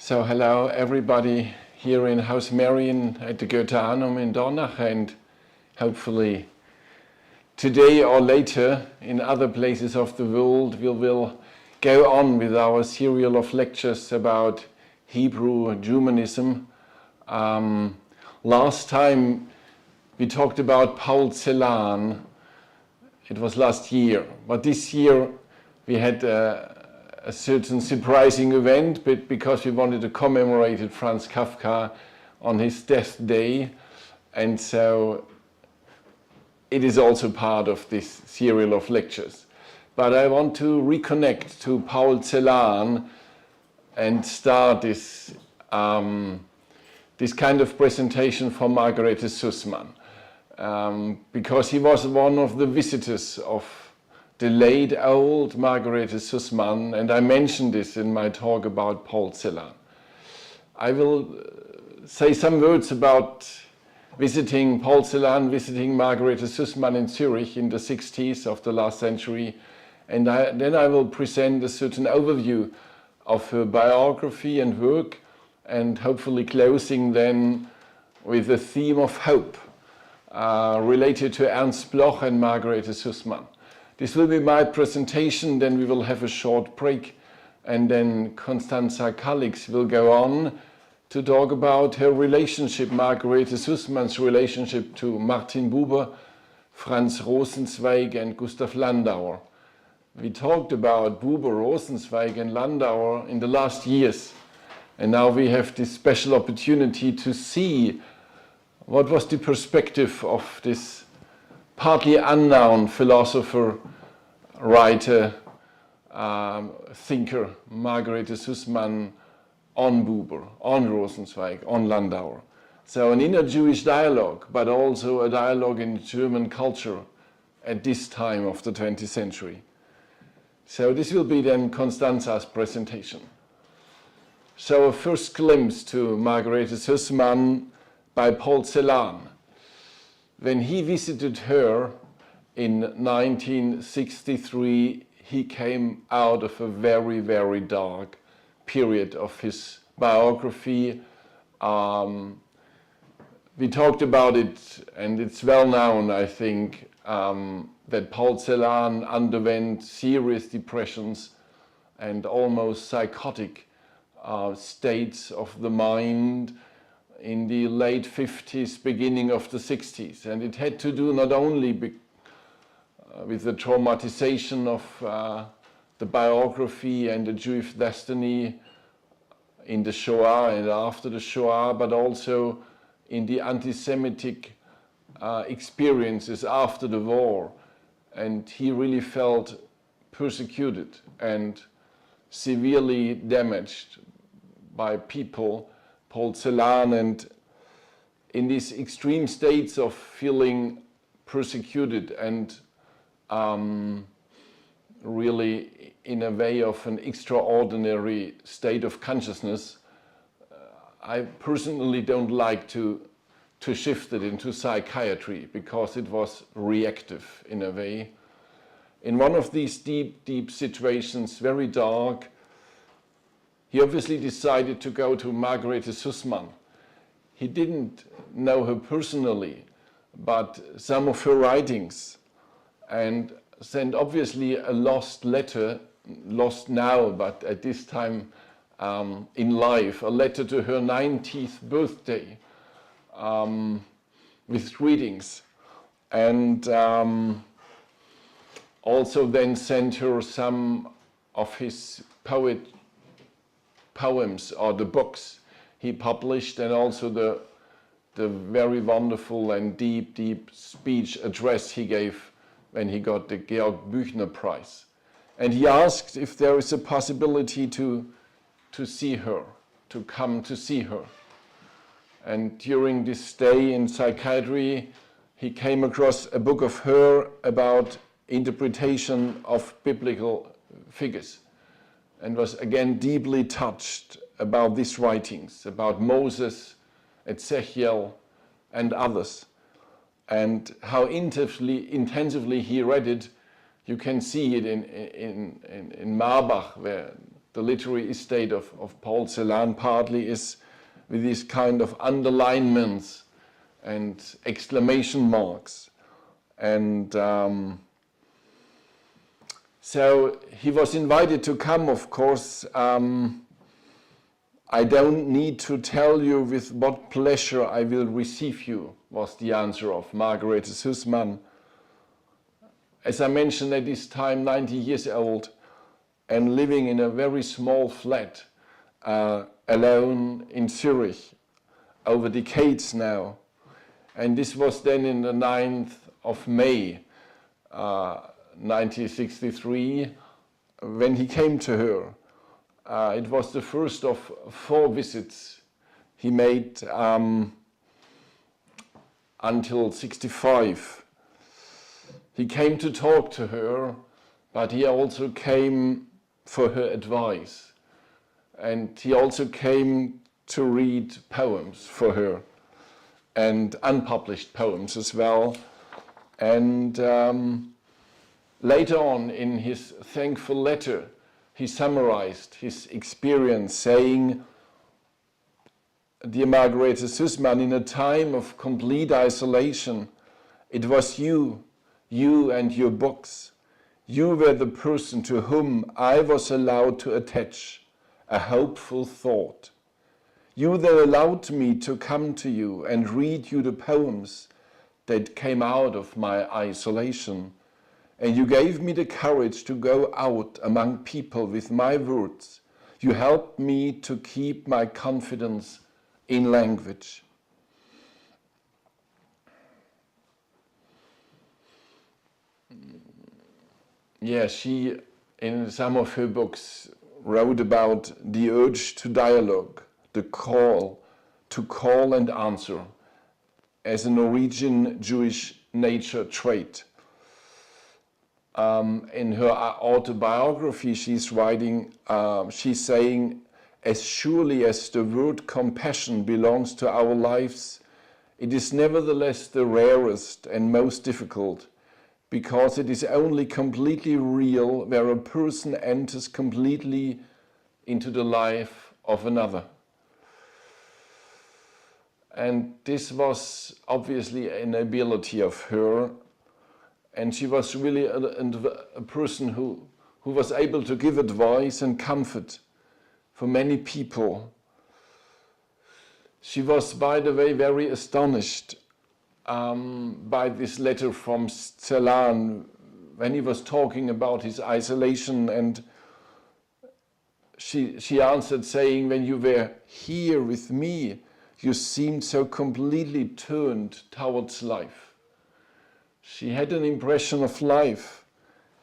So hello everybody here in House Marion at the Goetheanum in Dornach, and hopefully today or later in other places of the world we will go on with our serial of lectures about Hebrew Judaism. Last time we talked about Paul Celan. It was last year, but this year we had a certain surprising event, but because we wanted to commemorate Franz Kafka on his death day, and so it is also part of this serial of lectures. But I want to reconnect to Paul Celan and start this kind of presentation for Margarete Sussman, because he was one of the visitors of the late old Margarete Sussman, and I mentioned this in my talk about Paul Celan. I will say some words about visiting Paul Celan, visiting Margarete Sussman in Zurich in the 60s of the last century, and then I will present a certain overview of her biography and work, and hopefully closing then with the theme of hope related to Ernst Bloch and Margarete Sussman. This will be my presentation, then we will have a short break, and then Constanza Kalix will go on to talk about her relationship, Margarete Sussman's relationship to Martin Buber, Franz Rosenzweig and Gustav Landauer. We talked about Buber, Rosenzweig and Landauer in the last years, and now we have this special opportunity to see what was the perspective of this partly unknown philosopher, writer, thinker, Margarete Sussman, on Buber, on Rosenzweig, on Landauer. So an inner Jewish dialogue, but also a dialogue in German culture at this time of the 20th century. So this will be then Constanza's presentation. So a first glimpse to Margarete Sussman by Paul Celan. When he visited her in 1963, he came out of a very, very dark period of his biography. We talked about it, and it's well known, I think, that Paul Celan underwent serious depressions and almost psychotic states of the mind in the late 50s, beginning of the 60s. And it had to do not only with the traumatization of the biography and the Jewish destiny in the Shoah and after the Shoah, but also in the anti-Semitic experiences after the war. And he really felt persecuted and severely damaged by people, Paul Celan, and in these extreme states of feeling persecuted and really in a way of an extraordinary state of consciousness, I personally don't like to shift it into psychiatry, because it was reactive in a way. In one of these deep, deep situations, very dark, he obviously decided to go to Margarete Sussman. He didn't know her personally, but some of her writings, and sent obviously a lost letter, lost now, but at this time in life, a letter to her 90th birthday with greetings. And also then sent her some of his poems or the books he published, and also the very wonderful and deep, deep speech address he gave when he got the Georg Büchner Prize. And he asked if there is a possibility to see her, to come to see her. And during this stay in psychiatry, he came across a book of her about interpretation of biblical figures, and was again deeply touched about these writings, about Moses, Ezekiel, and others, and how intensively he read it. You can see it in Marbach, where the literary estate of Paul Celan partly is with these kind of underlinements and exclamation marks. And so he was invited to come, of course. I don't need to tell you with what pleasure I will receive you, was the answer of Margarete Sussman. As I mentioned, at this time 90 years old and living in a very small flat alone in Zurich over decades now. And this was then in the 9th of May 1963 when he came to her. It was the first of 4 visits he made until 65. He came to talk to her, but he also came for her advice. And he also came to read poems for her, and unpublished poems as well. And later on in his thankful letter, he summarized his experience saying, "Dear Margarete Sussman, in a time of complete isolation, it was you and your books. You were the person to whom I was allowed to attach a hopeful thought. You that allowed me to come to you and read you the poems that came out of my isolation. And you gave me the courage to go out among people with my words. You helped me to keep my confidence in language." Yeah, she, in some of her books, wrote about the urge to dialogue, the call to call and answer as a Norwegian Jewish nature trait. In her autobiography, she's saying, "As surely as the word compassion belongs to our lives, it is nevertheless the rarest and most difficult, because it is only completely real where a person enters completely into the life of another." And this was obviously an ability of her. And she was really a person who was able to give advice and comfort for many people. She was, by the way, very astonished by this letter from Celan when he was talking about his isolation. And she answered saying, "When you were here with me, you seemed so completely turned towards life." She had an impression of life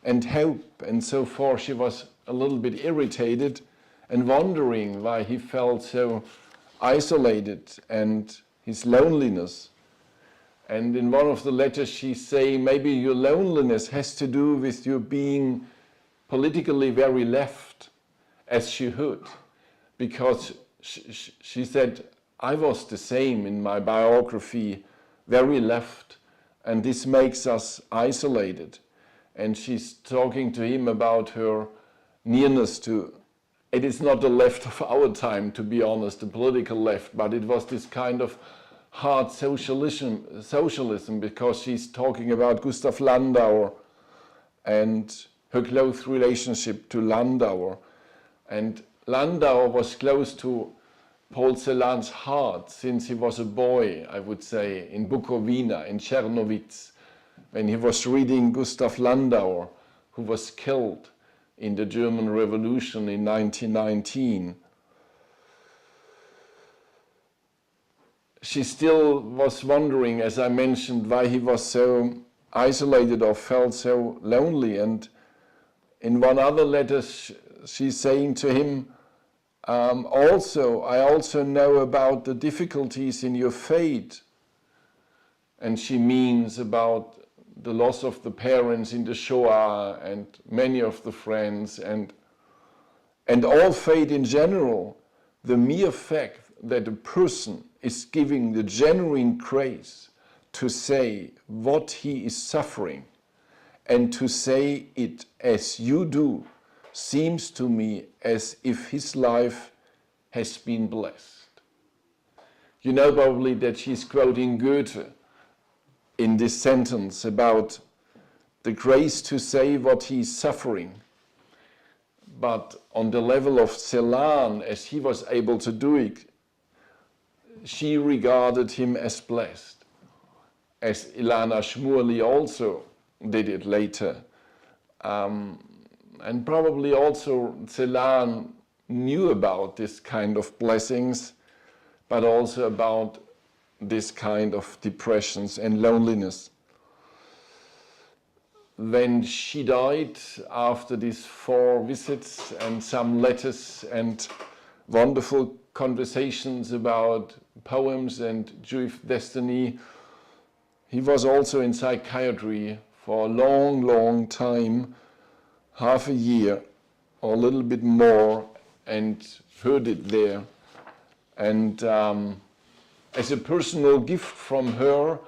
and hope, and so forth. She was a little bit irritated and wondering why he felt so isolated and his loneliness. And in one of the letters she's saying, maybe your loneliness has to do with you being politically very left, as she heard. Because she said, "I was the same in my biography, very left. And this makes us isolated." And she's talking to him about her nearness to, it is not the left of our time, to be honest, the political left, but it was this kind of hard socialism, because she's talking about Gustav Landauer and her close relationship to Landauer. And Landauer was close to Paul Celan's heart since he was a boy, I would say, in Bukowina, in Czernowitz, when he was reading Gustav Landauer, who was killed in the German Revolution in 1919. She still was wondering, as I mentioned, why he was so isolated or felt so lonely. And in one other letter, she's saying to him, I also know about the difficulties in your fate." And she means about the loss of the parents in the Shoah and many of the friends and all fate in general. The mere fact that a person is giving the genuine grace to say what he is suffering and to say it as you do, seems to me as if his life has been blessed. You know probably that she's quoting Goethe in this sentence about the grace to say what he's suffering. But on the level of Celan, as he was able to do it, she regarded him as blessed, as Ilana Shmurli also did it later. And probably also Celan knew about this kind of blessings, but also about this kind of depressions and loneliness. When she died, after these 4 visits and some letters and wonderful conversations about poems and Jewish destiny, he was also in psychiatry for a long, long time, half a year or a little bit more, and heard it there. And as a personal gift from her,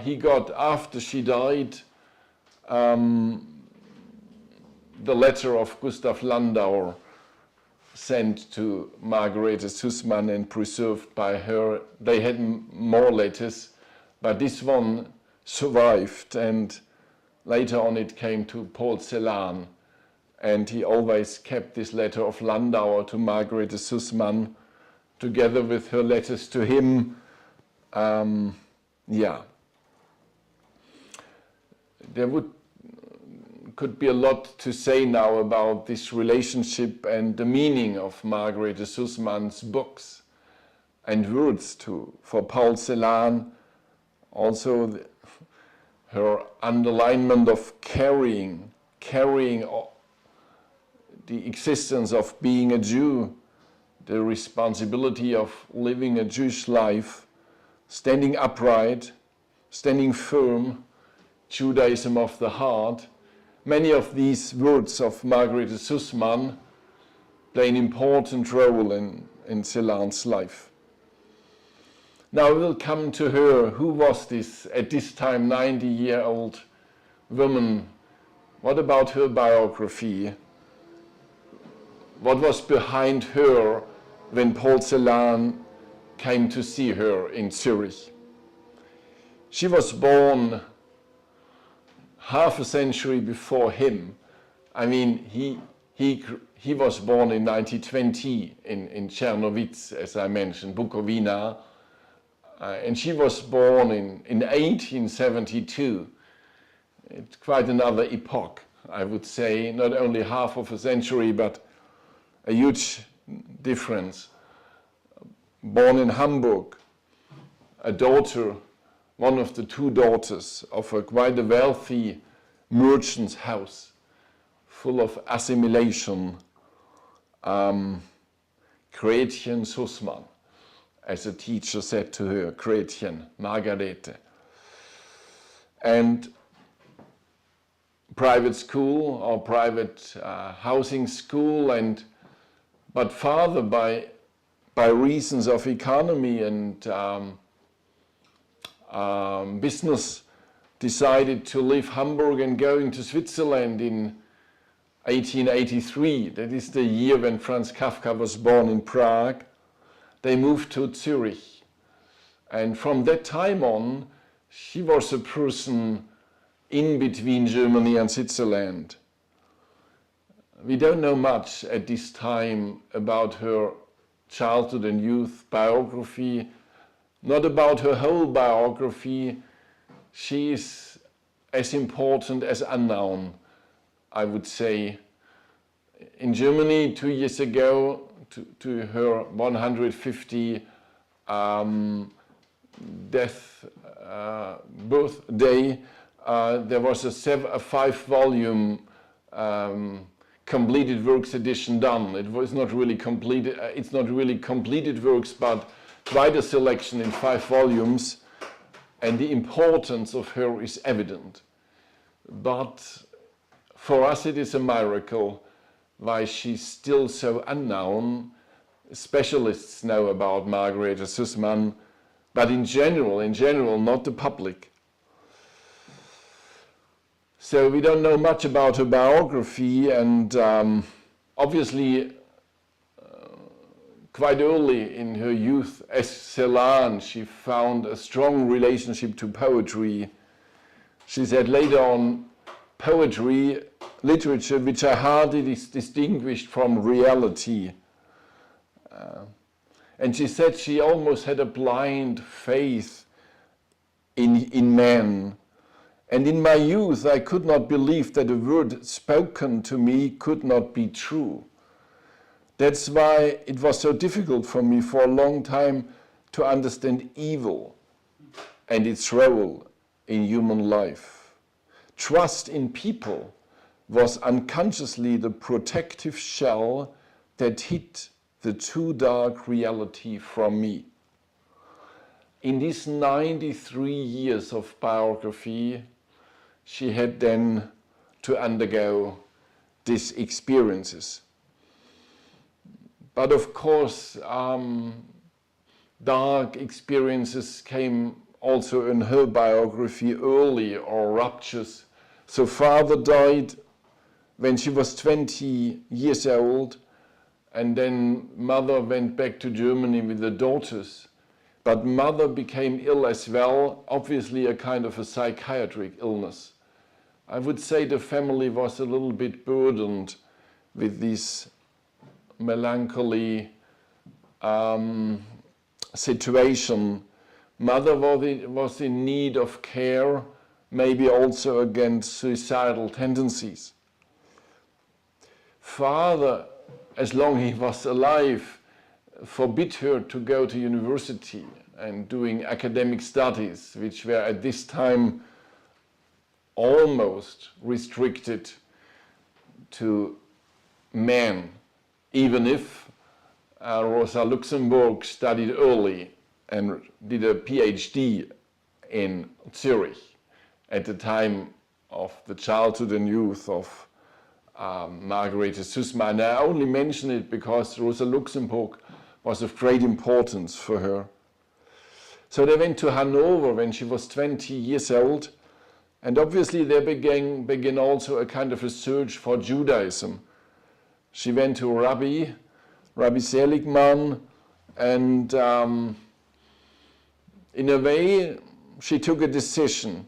he got, after she died, the letter of Gustav Landauer sent to Margarete Sussman and preserved by her. They had more letters, but this one survived, and later on it came to Paul Celan, and he always kept this letter of Landauer to Margarete Sussman together with her letters to him. There could be a lot to say now about this relationship and the meaning of Margarete Sussman's books and words for Paul Celan. Also her underlinement of carrying the existence of being a Jew, the responsibility of living a Jewish life, standing upright, standing firm, Judaism of the heart. Many of these words of Margarete Sussman play an important role in Celan's life. Now we'll come to her. Who was this, at this time, 90-year-old woman? What about her biography? What was behind her when Paul Celan came to see her in Zurich? She was born half a century before him. I mean, he was born in 1920 in Czernowitz, as I mentioned, Bukowina, and she was born in 1872. It's quite another epoch, I would say, not only half of a century, but a huge difference. Born in Hamburg, a daughter, one of the 2 daughters of quite a wealthy merchant's house, full of assimilation. Gretchen Sussman, as a teacher said to her, Gretchen, Margarete. And private school or private housing school, but father, by reasons of economy and business, decided to leave Hamburg and going to Switzerland in 1883. That is the year when Franz Kafka was born in Prague. They moved to Zurich. And from that time on, she was a person in between Germany and Switzerland. We don't know much at this time about her childhood and youth biography, not about her whole biography. She is as important as unknown, I would say. In Germany 2 years ago, to her 150 birthday, there was a 5-volume completed works edition done. It was not really completed. It's not really completed works, but quite a selection in 5 volumes, and the importance of her is evident. But for us it is a miracle why she's still so unknown. Specialists know about Margarete Sussman, but in general, not the public. So we don't know much about her biography, and obviously quite early in her youth as Selg, she found a strong relationship to poetry. She said later on, poetry, literature, which I hardly distinguished from reality. And she said she almost had a blind faith in man. And in my youth, I could not believe that a word spoken to me could not be true. That's why it was so difficult for me for a long time to understand evil and its role in human life. Trust in people was unconsciously the protective shell that hid the too dark reality from me. In these 93 years of biography, she had then to undergo these experiences. But of course, dark experiences came also in her biography early, or ruptures. So father died when she was 20 years old, and then mother went back to Germany with the daughters. But mother became ill as well, obviously a kind of a psychiatric illness. I would say the family was a little bit burdened with this melancholy situation. Mother was in need of care, maybe also against suicidal tendencies. Father, as long as he was alive, forbid her to go to university and doing academic studies, which were at this time almost restricted to men, even if Rosa Luxemburg studied early and did a PhD in Zurich at the time of the childhood and youth of Margarete Sussman. I only mention it because Rosa Luxemburg was of great importance for her. So they went to Hanover when she was 20 years old, and obviously there began also a kind of a search for Judaism. She went to Rabbi Seligman, and in a way she took a decision.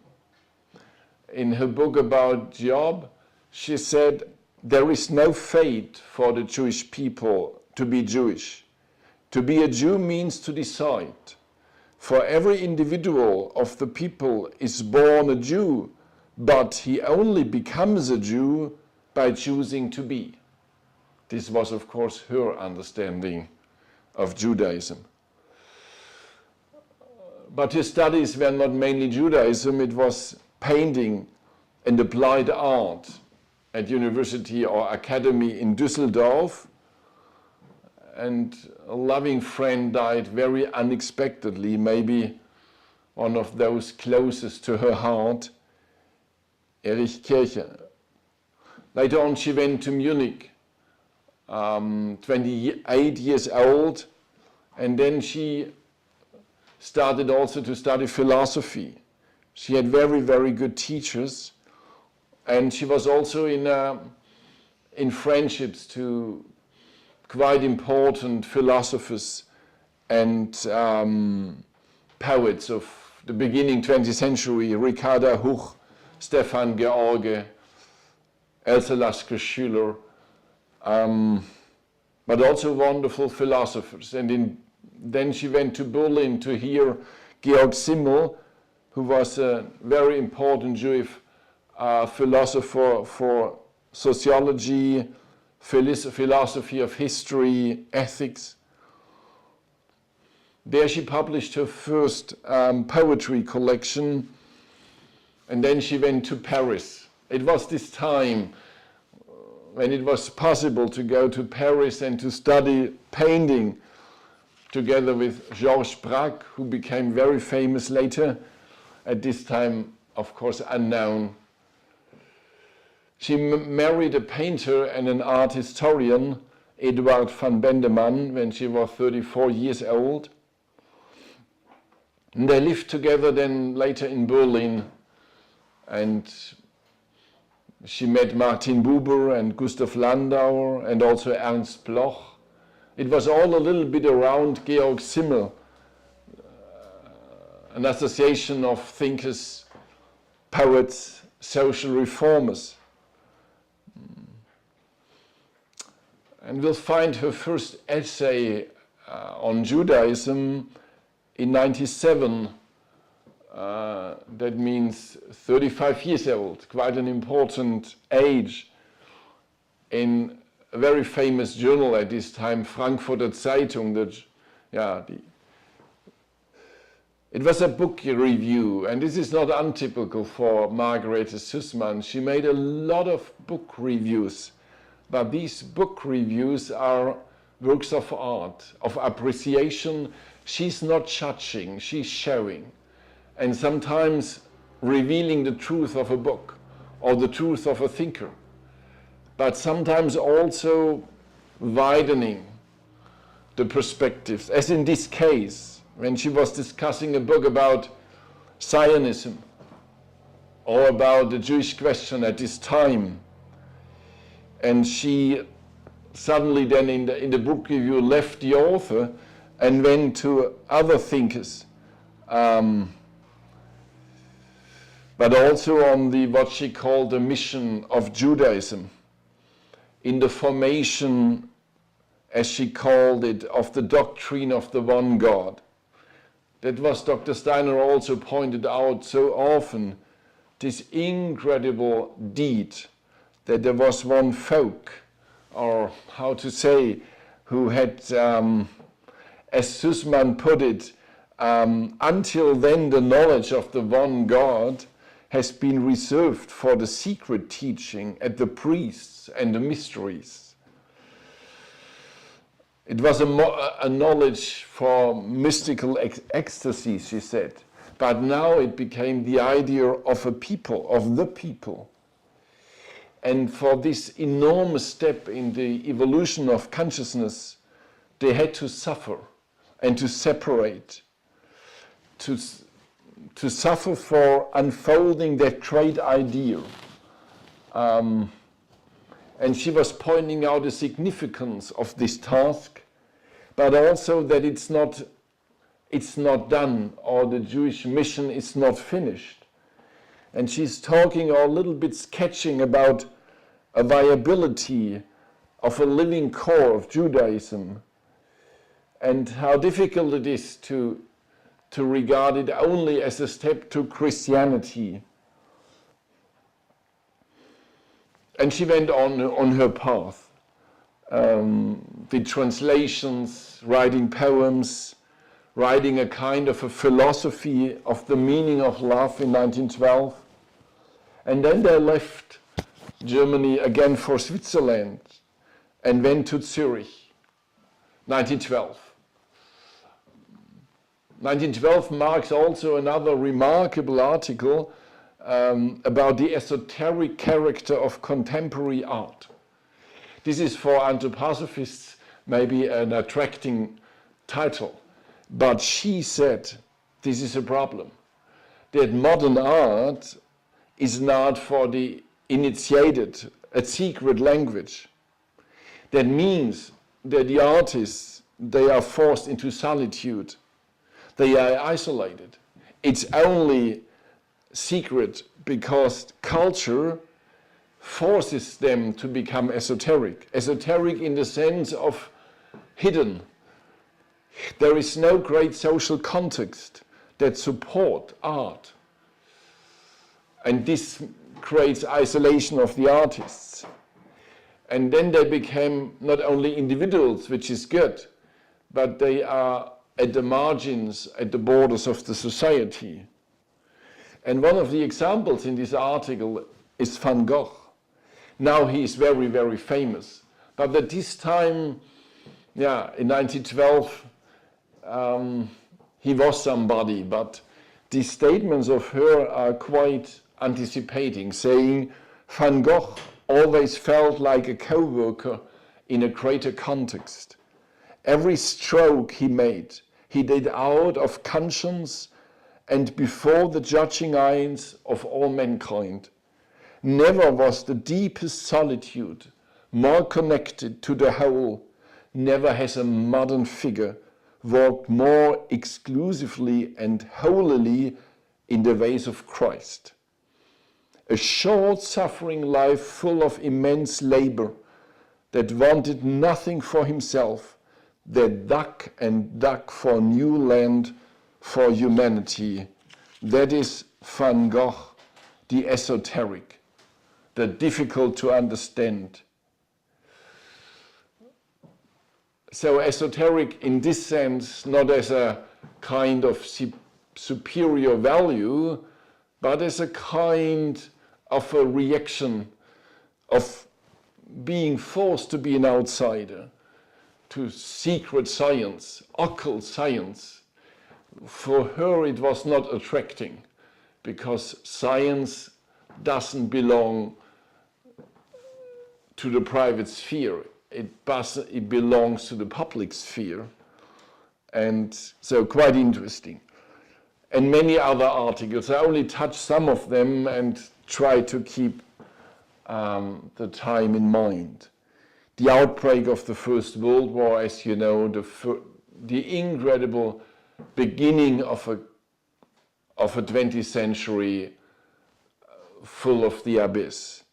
In her book about Job, she said, there is no fate for the Jewish people to be Jewish. To be a Jew means to decide. For every individual of the people is born a Jew, but he only becomes a Jew by choosing to be. This was, of course, her understanding of Judaism. But his studies were not mainly Judaism, it was painting and applied art at university or academy in Düsseldorf. And a loving friend died very unexpectedly, maybe one of those closest to her heart, Erich Kircher. Later on she went to Munich, 28 years old, and then she started also to study philosophy. She had very, very good teachers, and she was also in friendships to quite important philosophers and poets of the beginning 20th century, Ricarda Huch, Stefan George, Else Lasker Schüler, but also wonderful philosophers. And then she went to Berlin to hear Georg Simmel, who was a very important Jewish philosopher for sociology, philosophy of history, ethics. There she published her first poetry collection, and then she went to Paris. It was this time when it was possible to go to Paris and to study painting together with Georges Braque, who became very famous later, at this time, of course, unknown. She married a painter and an art historian, Eduard van Bendemann, when she was 34 years old. And they lived together then later in Berlin. And She met Martin Buber and Gustav Landauer and also Ernst Bloch. It was all a little bit around Georg Simmel, an association of thinkers, poets, social reformers. And we'll find her first essay on Judaism in 1997. That means 35 years old, quite an important age, in a very famous journal at this time, Frankfurter Zeitung. It was a book review, and this is not untypical for Margarete Sussman. She made a lot of book reviews, but these book reviews are works of art, of appreciation. She's not judging, she's showing, and sometimes revealing the truth of a book or the truth of a thinker, but sometimes also widening the perspectives, as in this case, when she was discussing a book about Zionism or about the Jewish question at this time. And she suddenly then in the book review left the author and went to other thinkers, but also on what she called the mission of Judaism, in the formation, as she called it, of the doctrine of the one God. That was Dr. Steiner also pointed out so often, this incredible deed that there was one folk, or how to say, who had, as Sussman put it, until then the knowledge of the one God has been reserved for the secret teaching at the priests and the mysteries. It was a knowledge for mystical ecstasy, she said, but now it became the idea of a people, of the people. And for this enormous step in the evolution of consciousness, they had to suffer and to separate, to suffer for unfolding that great idea. And she was pointing out the significance of this task, but also that it's not done, or the Jewish mission is not finished. And she's talking or a little bit sketching about a viability of a living core of Judaism, and how difficult it is to regard it only as a step to Christianity. And she went on her path, with translations, writing poems, writing a kind of a philosophy of the meaning of love in 1912. And then they left Germany again for Switzerland and went to Zurich, 1912. 1912 marks also another remarkable article about the esoteric character of contemporary art. This is for anthroposophists maybe an attracting title, but she said this is a problem, that modern art is not for the initiated, a secret language. That means that the artists, they are forced into solitude. They are isolated. It's only secret because culture forces them to become esoteric. Esoteric in the sense of hidden. There is no great social context that support art. And this creates isolation of the artists. And then they became not only individuals, which is good, but they are at the margins, at the borders of the society. And one of the examples in this article is Van Gogh. Now he is very, very famous. But at this time, in 1912, he was somebody, but these statements of her are quite anticipating, saying, Van Gogh always felt like a co-worker in a greater context. Every stroke he made, he did out of conscience and before the judging eyes of all mankind. Never was the deepest solitude more connected to the whole. Never has a modern figure walked more exclusively and holily in the ways of Christ. A short suffering life full of immense labor that wanted nothing for himself, that dug and dug for new land for humanity. That is Van Gogh, the esoteric, the difficult to understand. So esoteric in this sense, not as a kind of superior value, but as a kind of a reaction of being forced to be an outsider to secret science, occult science. For her it was not attracting, because science doesn't belong to the private sphere. It belongs to the public sphere. And so quite interesting. And many other articles. I only touch some of them and try to keep the time in mind. The outbreak of the First World War, as you know, the incredible beginning of a 20th century full of the abyss.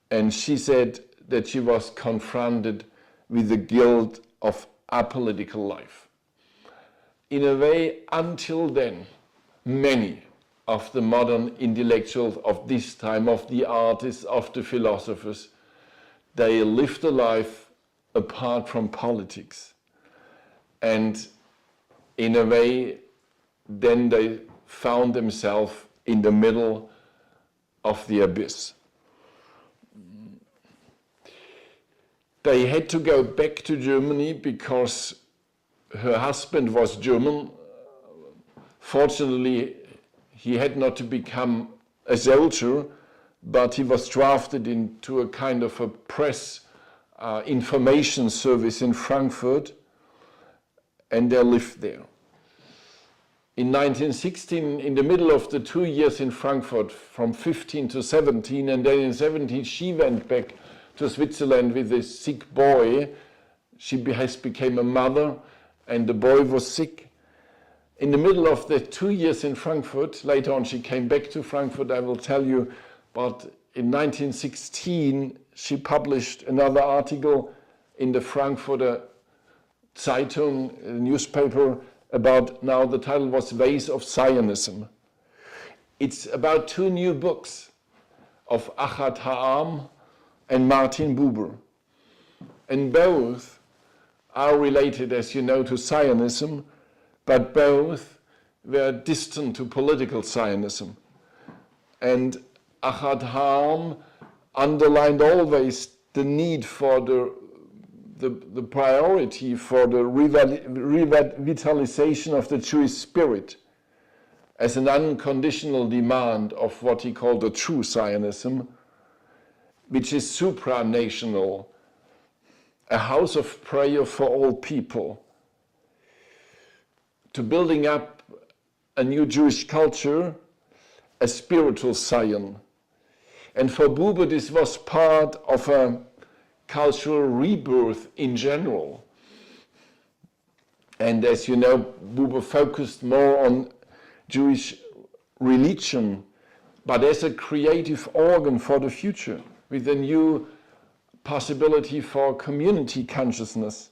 And she said that she was confronted with the guilt of apolitical life. In a way, until then, many of the modern intellectuals of this time, of the artists, of the philosophers, they lived a life apart from politics. And in a way, then they found themselves in the middle of the abyss. They had to go back to Germany because her husband was German. Fortunately, he had not to become a soldier, but he was drafted into a kind of a press information service in Frankfurt, and they lived there. In 1916, in the middle of the 2 years in Frankfurt, from 15 to 17, and then in 17 she went back to Switzerland with a sick boy. She became a mother, and the boy was sick. In the middle of the 2 years in Frankfurt, later on she came back to Frankfurt, I will tell you, but in 1916 she published another article in the Frankfurter Zeitung, a newspaper, about, now the title was Ways of Zionism. It's about 2 new books of Achat Ha'am and Martin Buber. And both are related, as you know, to Zionism, but both were distant to political Zionism. And Achat Ha'am underlined always the need for the priority for the revitalization of the Jewish spirit as an unconditional demand of what he called the true Zionism, which is supranational, a house of prayer for all people, to building up a new Jewish culture, a spiritual Zion. And for Buber, this was part of a cultural rebirth in general. And as you know, Buber focused more on Jewish religion, but as a creative organ for the future, with a new possibility for community consciousness.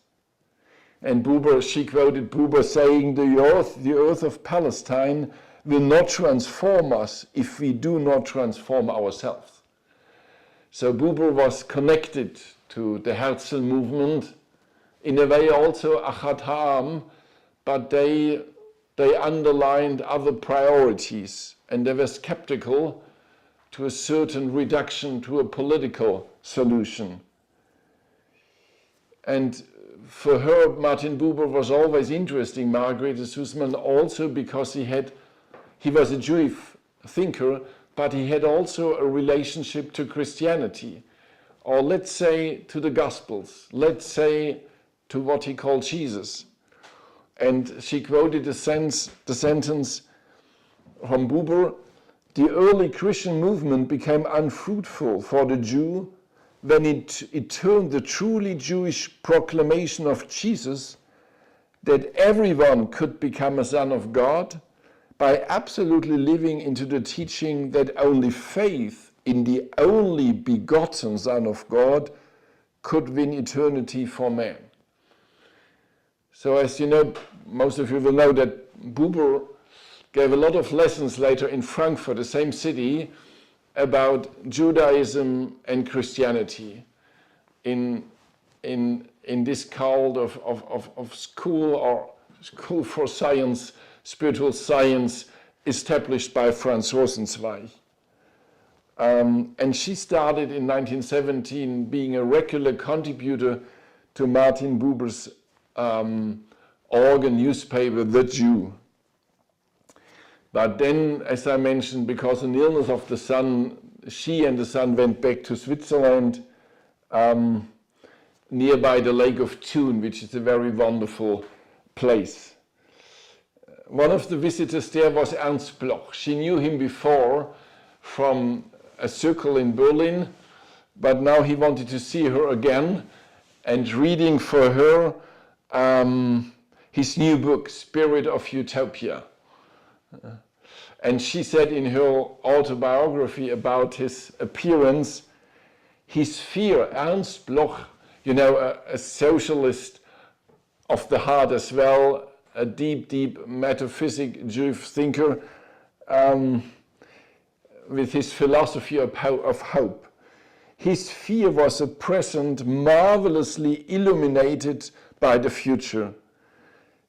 And Buber, she quoted Buber saying, the earth of Palestine will not transform us if we do not transform ourselves. So Buber was connected to the Herzl movement, in a way also Achat Ha'am, but they underlined other priorities, and they were skeptical to a certain reduction to a political solution. And for her, Martin Buber was always interesting, Margarete Sussman, also because he was a Jewish thinker, but he had also a relationship to Christianity, or let's say to the Gospels, let's say to what he called Jesus. And she quoted the sentence from Buber, the early Christian movement became unfruitful for the Jew when it turned the truly Jewish proclamation of Jesus that everyone could become a son of God by absolutely living into the teaching that only faith in the only begotten Son of God could win eternity for man. So as you know, most of you will know that Buber gave a lot of lessons later in Frankfurt, the same city, about Judaism and Christianity in this cult of school for science, spiritual science, established by Franz Rosenzweig. And she started in 1917 being a regular contributor to Martin Buber's organ newspaper, The Jew. But then, as I mentioned, because of the illness of the son, she and the son went back to Switzerland, nearby the Lake of Thun, which is a very wonderful place. One of the visitors there was Ernst Bloch. She knew him before from a circle in Berlin, but now he wanted to see her again, and reading for her his new book, Spirit of Utopia. And she said in her autobiography about his appearance, his fear, Ernst Bloch, you know, a socialist of the heart as well, a deep metaphysic Jewish thinker, with his philosophy of hope. His fear was a present marvelously illuminated by the future.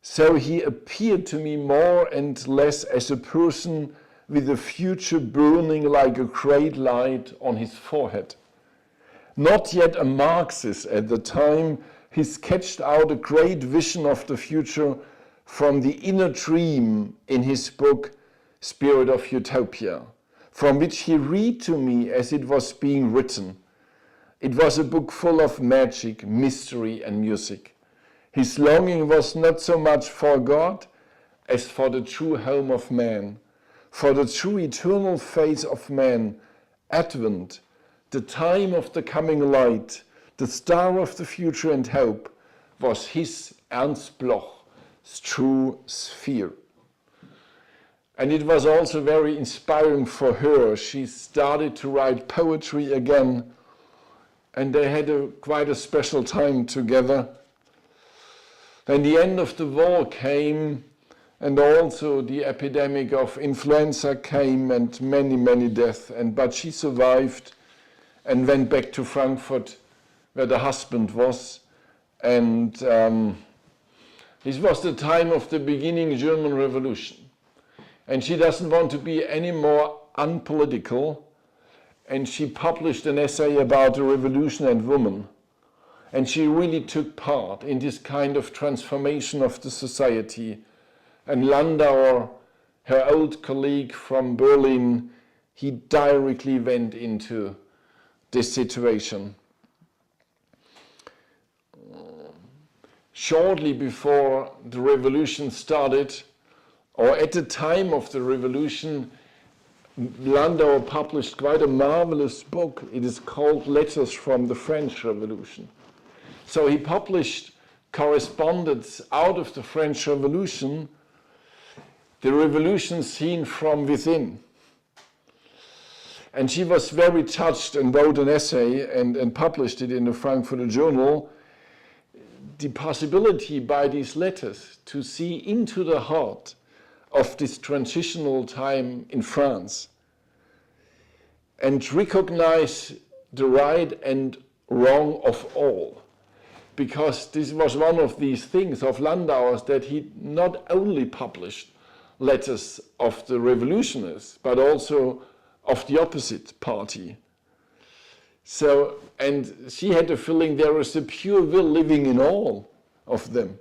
So he appeared to me more and less as a person with the future burning like a great light on his forehead. Not yet a Marxist at the time, he sketched out a great vision of the future from the inner dream in his book, Spirit of Utopia, from which he read to me as it was being written. It was a book full of magic, mystery, and music. His longing was not so much for God as for the true home of man, for the true eternal face of man, Advent, the time of the coming light, the star of the future and hope, was his, Ernst Bloch's, true sphere. And it was also very inspiring for her. She started to write poetry again, and they had quite a special time together. Then the end of the war came, and also the epidemic of influenza came, and many deaths. But she survived and went back to Frankfurt, where the husband was. And this was the time of the beginning German Revolution. And she doesn't want to be any more unpolitical. And she published an essay about the revolution and women. And she really took part in this kind of transformation of the society. And Landauer, her old colleague from Berlin, he directly went into this situation. Shortly before the revolution started, or at the time of the revolution, Landauer published quite a marvelous book. It is called Letters from the French Revolution. So he published correspondence out of the French Revolution, the revolution seen from within. And she was very touched and wrote an essay and published it in the Frankfurter Journal, the possibility by these letters to see into the heart of this transitional time in France and recognize the right and wrong of all. Because this was one of these things of Landauer's, that he not only published letters of the revolutionists, but also of the opposite party. So, and she had the feeling there is a pure will living in all of them.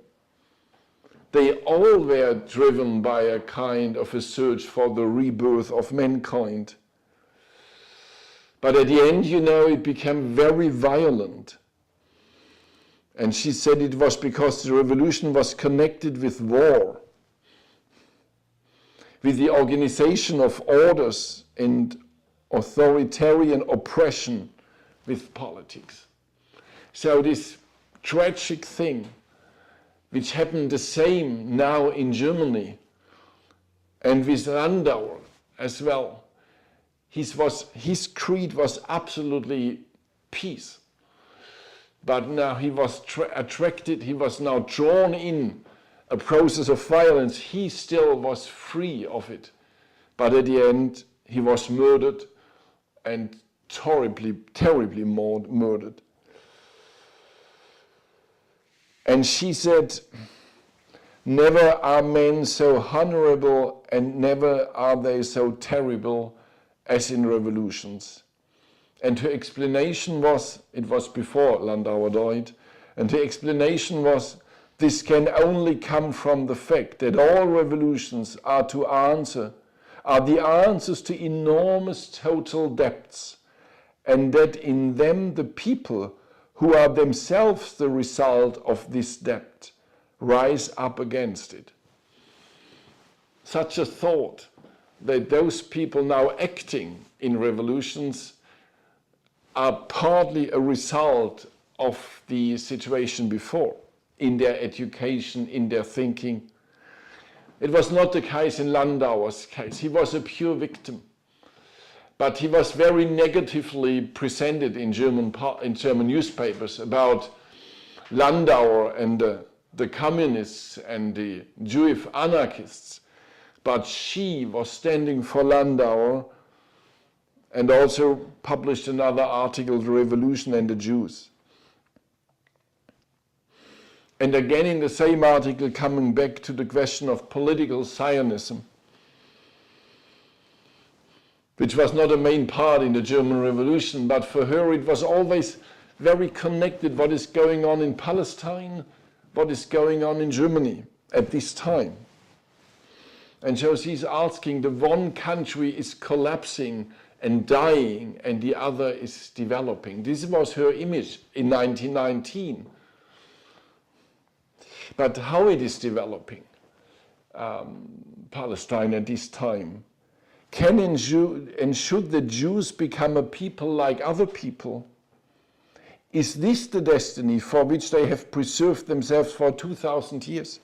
They all were driven by a kind of a search for the rebirth of mankind. But at the end, you know, it became very violent. And she said it was because the revolution was connected with war. with the organization of orders and authoritarian oppression with politics. So this tragic thing, which happened the same now in Germany, and with Landauer as well, his creed was absolutely peace. But now he was attracted, he was now drawn in a process of violence. He still was free of it. But at the end, he was murdered, and terribly murdered. And she said, "Never are men so honorable and never are they so terrible as in revolutions." And her explanation was, it was before Landauer died, and her explanation was, this can only come from the fact that all revolutions are the answers to enormous total debts, and that in them the people who are themselves the result of this debt rise up against it. Such a thought that those people now acting in revolutions are partly a result of the situation before, in their education, in their thinking. It was not the case in Landauer's case. He was a pure victim. But he was very negatively presented in German newspapers about Landauer and the communists and the Jewish anarchists. But she was standing for Landauer and also published another article, The Revolution and the Jews. And again in the same article, coming back to the question of political Zionism, which was not a main part in the German Revolution, but for her it was always very connected, what is going on in Palestine, what is going on in Germany at this time. And so she's asking, the one country is collapsing and dying, and the other is developing. This was her image in 1919. But how it is developing, Palestine at this time? Can and should the Jews become a people like other people? Is this the destiny for which they have preserved themselves for 2,000 years?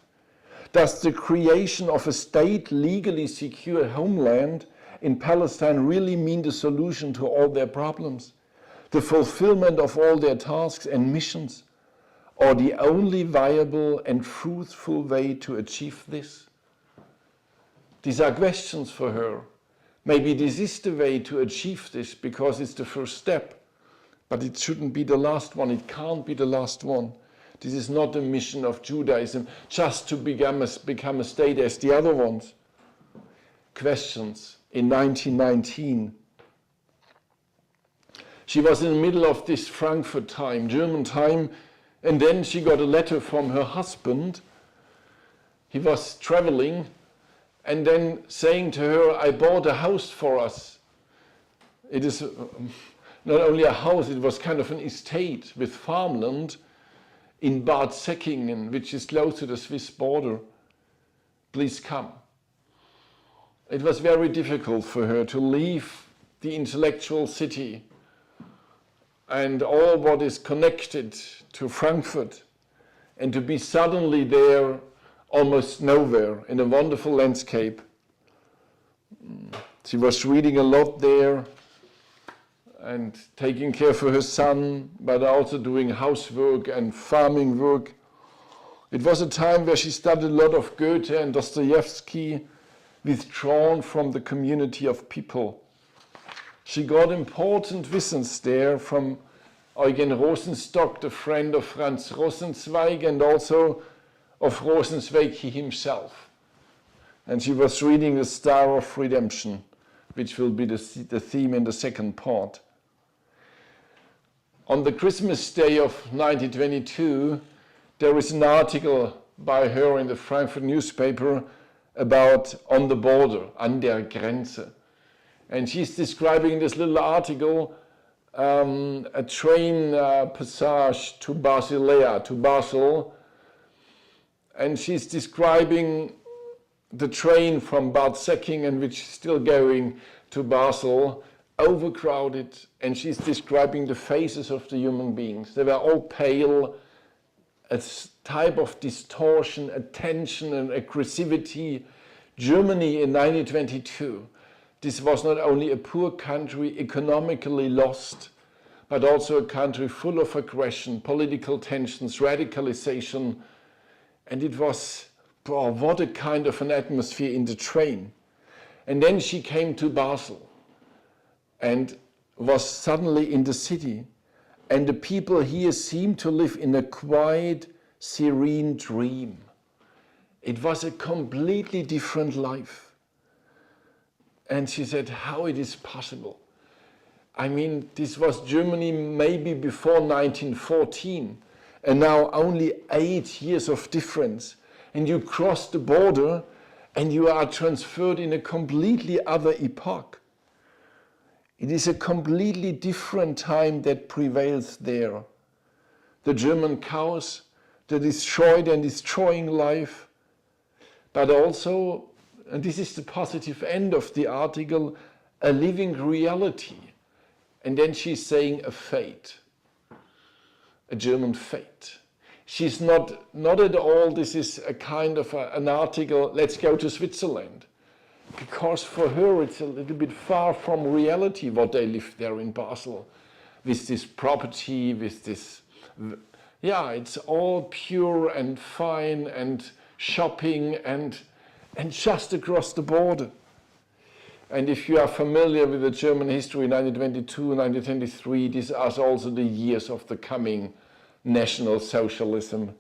Does the creation of a state legally secure homeland in Palestine really mean the solution to all their problems? The fulfillment of all their tasks and missions? Or the only viable and fruitful way to achieve this? These are questions for her. Maybe this is the way to achieve this because it's the first step, but it shouldn't be the last one. It can't be the last one. This is not a mission of Judaism just to become a state as the other ones. Questions in 1919. She was in the middle of this Frankfurt time, German time, and then she got a letter from her husband. He was traveling and then saying to her, I bought a house for us. It is not only a house, it was kind of an estate with farmland in Bad Säckingen, which is close to the Swiss border. Please come. It was very difficult for her to leave the intellectual city and all what is connected to Frankfurt and to be suddenly there almost nowhere in a wonderful landscape. She was reading a lot there and taking care for her son, but also doing housework and farming work. It was a time where she studied a lot of Goethe and Dostoevsky, withdrawn from the community of people. She got important visions there from Eugen Rosenstock, the friend of Franz Rosenzweig, and also of Rosenzweig himself. And she was reading The Star of Redemption, which will be the theme in the second part. On the Christmas day of 1922, there is an article by her in the Frankfurt newspaper about on the border, an der Grenze. And she's describing this little article, a train passage to Basilea, to Basel. And she's describing the train from Bad Säckingen, which is still going to Basel, overcrowded, and she's describing the faces of the human beings. They were all pale, a type of distortion, a tension and aggressivity. Germany in 1922, this was not only a poor country, economically lost, but also a country full of aggression, political tensions, radicalization, and it was, oh, what a kind of an atmosphere in the train. And then she came to Basel and was suddenly in the city, and the people here seemed to live in a quiet, serene dream. It was a completely different life. And she said, how it is possible. I mean, this was Germany maybe before 1914, and now only 8 years of difference. And you cross the border and you are transferred in a completely other epoch. It is a completely different time that prevails there. The German chaos, the destroyed and destroying life, but also, and this is the positive end of the article, a living reality. And then she's saying a fate, a German fate. She's not at all, this is a kind of an article, let's go to Switzerland. Because for her it's a little bit far from reality what they live there in Basel. With this property, with this, yeah, it's all pure and fine and shopping and just across the border. And if you are familiar with the German history, 1922, 1923, these are also the years of the coming National Socialism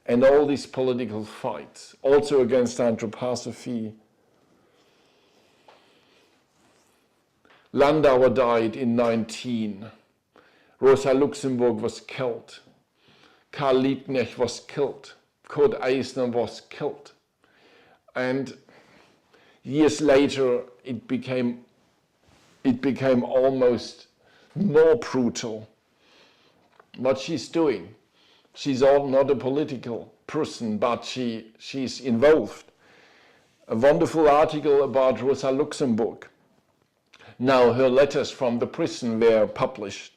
and all these political fights, also against anthroposophy. Landauer died in 19. Rosa Luxemburg was killed. Karl Liebknecht was killed. Kurt Eisner was killed. And years later, it became almost more brutal. What she's doing, she's not a political person, but she's involved. A wonderful article about Rosa Luxemburg. Now her letters from the prison were published,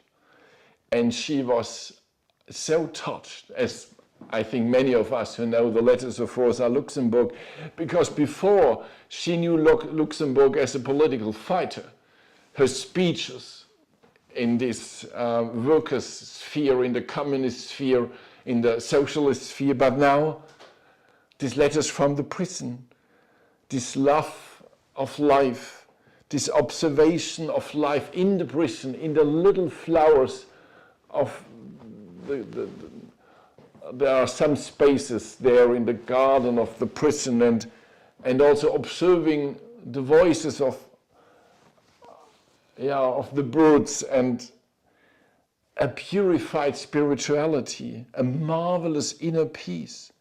and she was so touched, as I think many of us who know the letters of Rosa Luxemburg, because before she knew Luxemburg as a political fighter. Her speeches in this workers' sphere, in the communist sphere, in the socialist sphere, but now these letters from the prison, this love of life, this observation of life in the prison, in the little flowers of there are some spaces there in the garden of the prison, and also observing the voices of the birds, and a purified spirituality, a marvelous inner peace,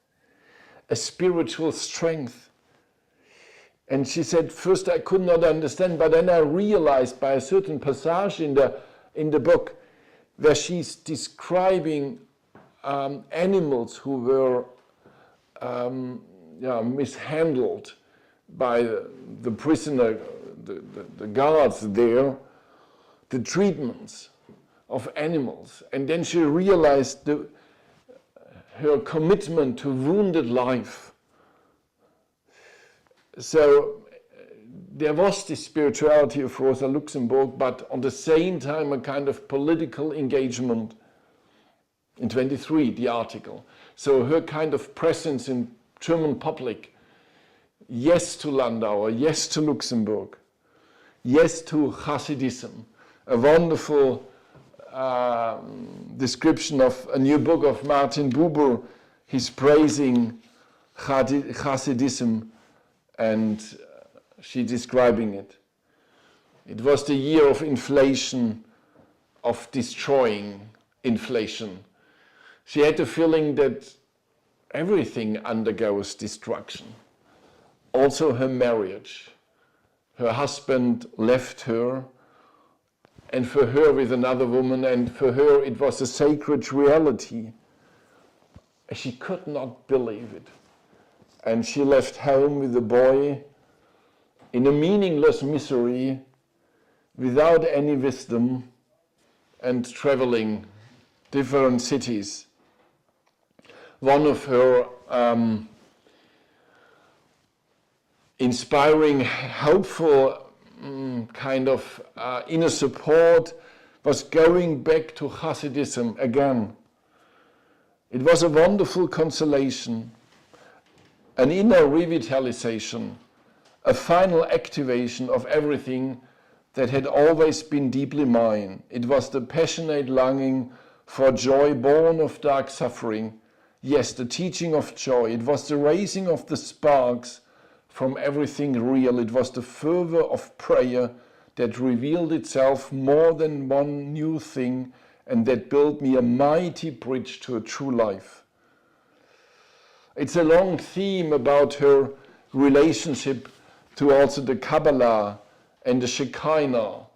a spiritual strength. And she said, first I could not understand, but then I realized by a certain passage in the book where she's describing animals who were mishandled by the prisoner, the guards there, the treatments of animals. And then she realized her commitment to wounded life. So there was this spirituality of Rosa Luxemburg, but on the same time a kind of political engagement. In 23, the article. So her kind of presence in German public, yes to Landauer, yes to Luxemburg, yes to Hasidism, a wonderful description of a new book of Martin Buber. He's praising Hasidism, and she's describing it. It was the year of inflation, of destroying inflation. She had the feeling that everything undergoes destruction. Also her marriage. Her husband left her, and for her with another woman, and for her it was a sacred reality. She could not believe it. and she left home with the boy in a meaningless misery, without any wisdom, and traveling different cities. One of her inspiring, hopeful kind of inner support was going back to Hasidism again. It was a wonderful consolation, an inner revitalization, a final activation of everything that had always been deeply mine. It was the passionate longing for joy born of dark suffering. Yes, the teaching of joy. It was the raising of the sparks from everything real. It was the fervor of prayer that revealed itself more than one new thing, and that built me a mighty bridge to a true life. It's a long theme about her relationship to also the Kabbalah and the Shekinah.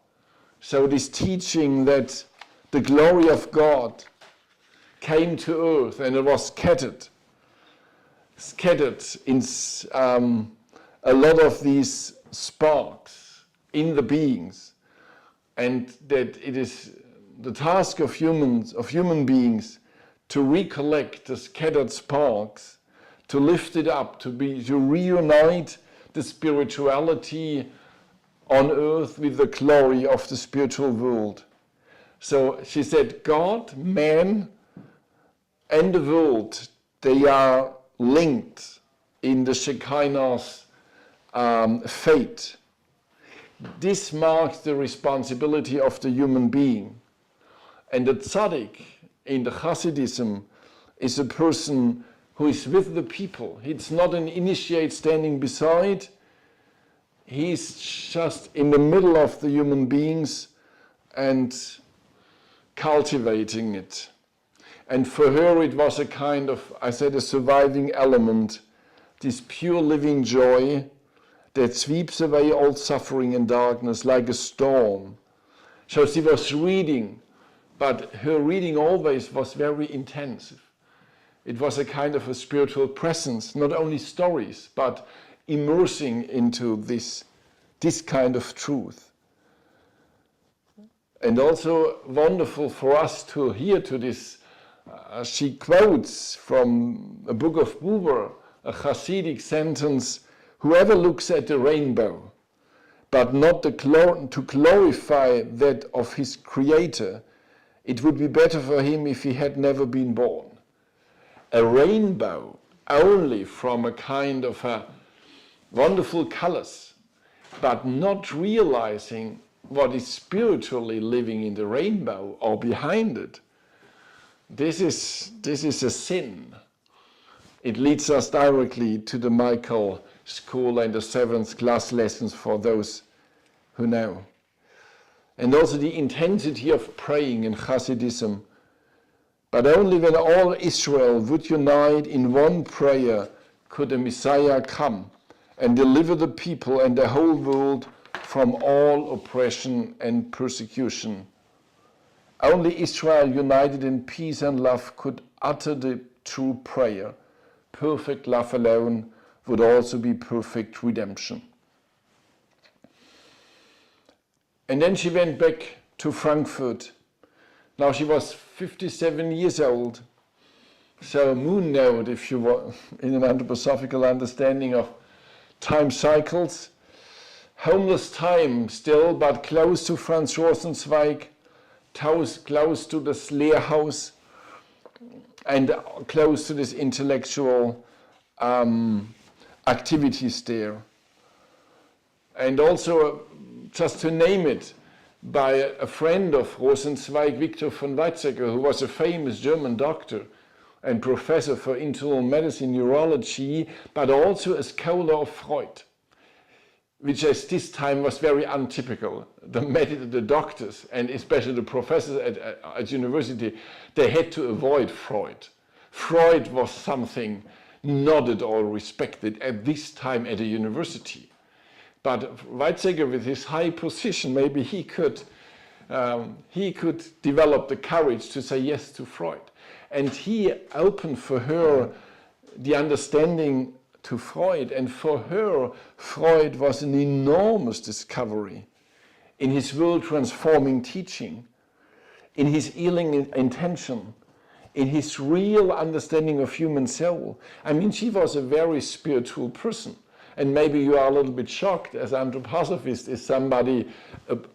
So this teaching that the glory of God came to earth and it was scattered in a lot of these sparks in the beings, and that it is the task of human beings to recollect the scattered sparks, to lift it up, to reunite the spirituality on earth with the glory of the spiritual world. So she said, God, man, and the world, they are linked in the Shekinah's fate. This marks the responsibility of the human being. And the tzaddik in the Hasidism is a person who is with the people. It's not an initiate standing beside. He's just in the middle of the human beings and cultivating it. And for her it was a kind of, I said, a surviving element, this pure living joy that sweeps away all suffering and darkness like a storm. So she was reading, but her reading always was very intensive. It was a kind of a spiritual presence, not only stories, but immersing into this kind of truth. And also wonderful for us to hear to this, she quotes from a book of Buber, a Hasidic sentence, whoever looks at the rainbow, but not to glorify that of his creator, it would be better for him if he had never been born. A rainbow only from a kind of wonderful colors, but not realizing what is spiritually living in the rainbow or behind it. This is a sin. It leads us directly to the Michael School and the 7th class lessons for those who know. And also the intensity of praying in Hasidism. But only when all Israel would unite in one prayer could the Messiah come and deliver the people and the whole world from all oppression and persecution. Only Israel united in peace and love could utter the true prayer. Perfect love alone would also be perfect redemption. And then she went back to Frankfurt. Now she was 57 years old. So moon node, if you were in an anthroposophical understanding of time cycles. Homeless time still, but close to Franz Rosenzweig, close to this Lehrhaus, and close to this intellectual activities there. And also, just to name it, by a friend of Rosenzweig, Victor von Weizsäcker, who was a famous German doctor and professor for internal medicine, neurology, but also a scholar of Freud, which at this time was very untypical. The doctors, and especially the professors at university, they had to avoid Freud. Freud was something not at all respected at this time at a university. But Weizsäcker, with his high position, maybe he could develop the courage to say yes to Freud. And he opened for her the understanding to Freud. And for her, Freud was an enormous discovery in his world-transforming teaching, in his healing intention, in his real understanding of human soul. I mean, she was a very spiritual person. And maybe you are a little bit shocked as anthroposophist if somebody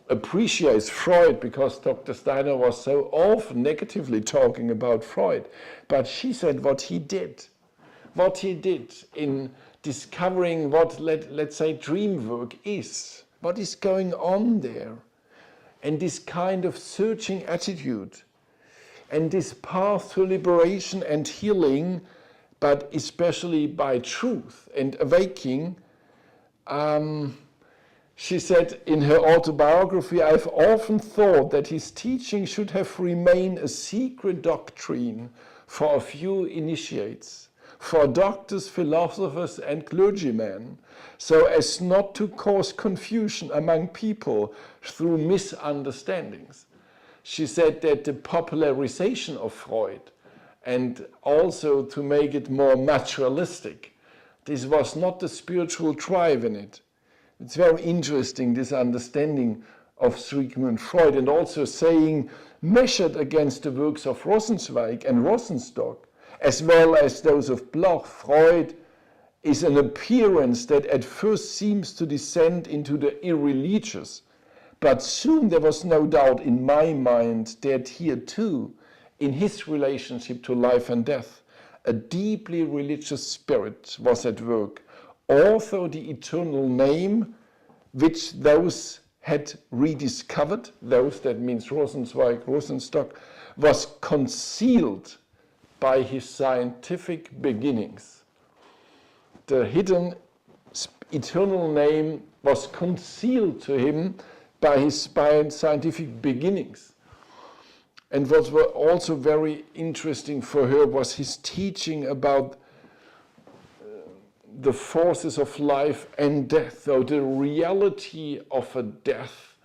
appreciates Freud, because Dr. Steiner was so often negatively talking about Freud. But she said what he did in discovering what, let's say, dream work is, what is going on there, and this kind of searching attitude, and this path to liberation and healing, but especially by truth and awakening. She said in her autobiography, "I've often thought that his teaching should have remained a secret doctrine for a few initiates, for doctors, philosophers, and clergymen, so as not to cause confusion among people through misunderstandings." She said that the popularization of Freud, and also to make it more materialistic, this was not the spiritual drive in it. It's very interesting, this understanding of Sigmund Freud, and also saying, measured against the works of Rosenzweig and Rosenstock, as well as those of Bloch, Freud is an appearance that at first seems to descend into the irreligious. But soon there was no doubt in my mind that here too, in his relationship to life and death, a deeply religious spirit was at work. Although the eternal name, which those had rediscovered, those, that means Rosenzweig, Rosenstock, was concealed by his scientific beginnings. The hidden eternal name was concealed to him by his scientific beginnings. And what was also very interesting for her was his teaching about the forces of life and death. So the reality of a death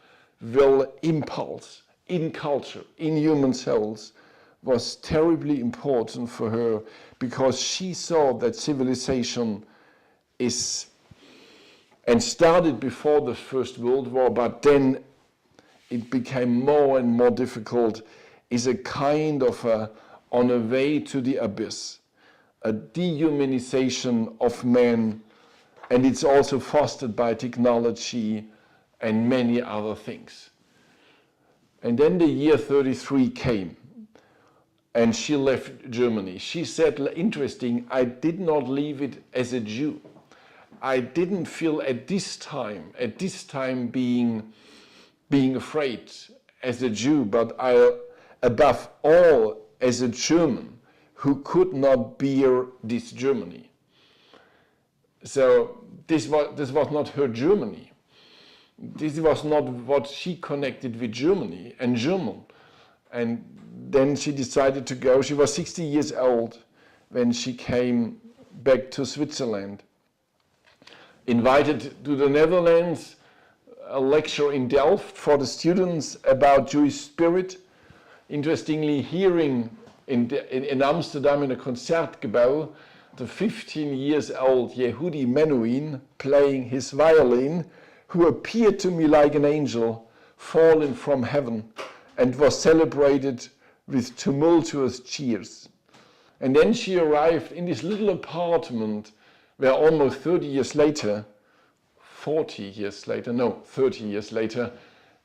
will impulse in culture, in human souls, was terribly important for her, because she saw that civilization is, and started before the First World War, but then it became more and more difficult, is a kind of on a way to the abyss, a dehumanization of man, and it's also fostered by technology and many other things. And then the year 33 came, and she left Germany. She said, interesting, I did not leave it as a Jew. I didn't feel at this time being afraid as a Jew, but above all as a German who could not bear this Germany. So this was not her Germany. This was not what she connected with Germany and German. And then she decided to go. She was 60 years old when she came back to Switzerland. Invited to the Netherlands, a lecture in Delft for the students about Jewish spirit. Interestingly, hearing in Amsterdam in a Concertgebouw, the 15 years old Yehudi Menuhin playing his violin, who appeared to me like an angel fallen from heaven, and was celebrated with tumultuous cheers. And then she arrived in this little apartment where almost 30 years later,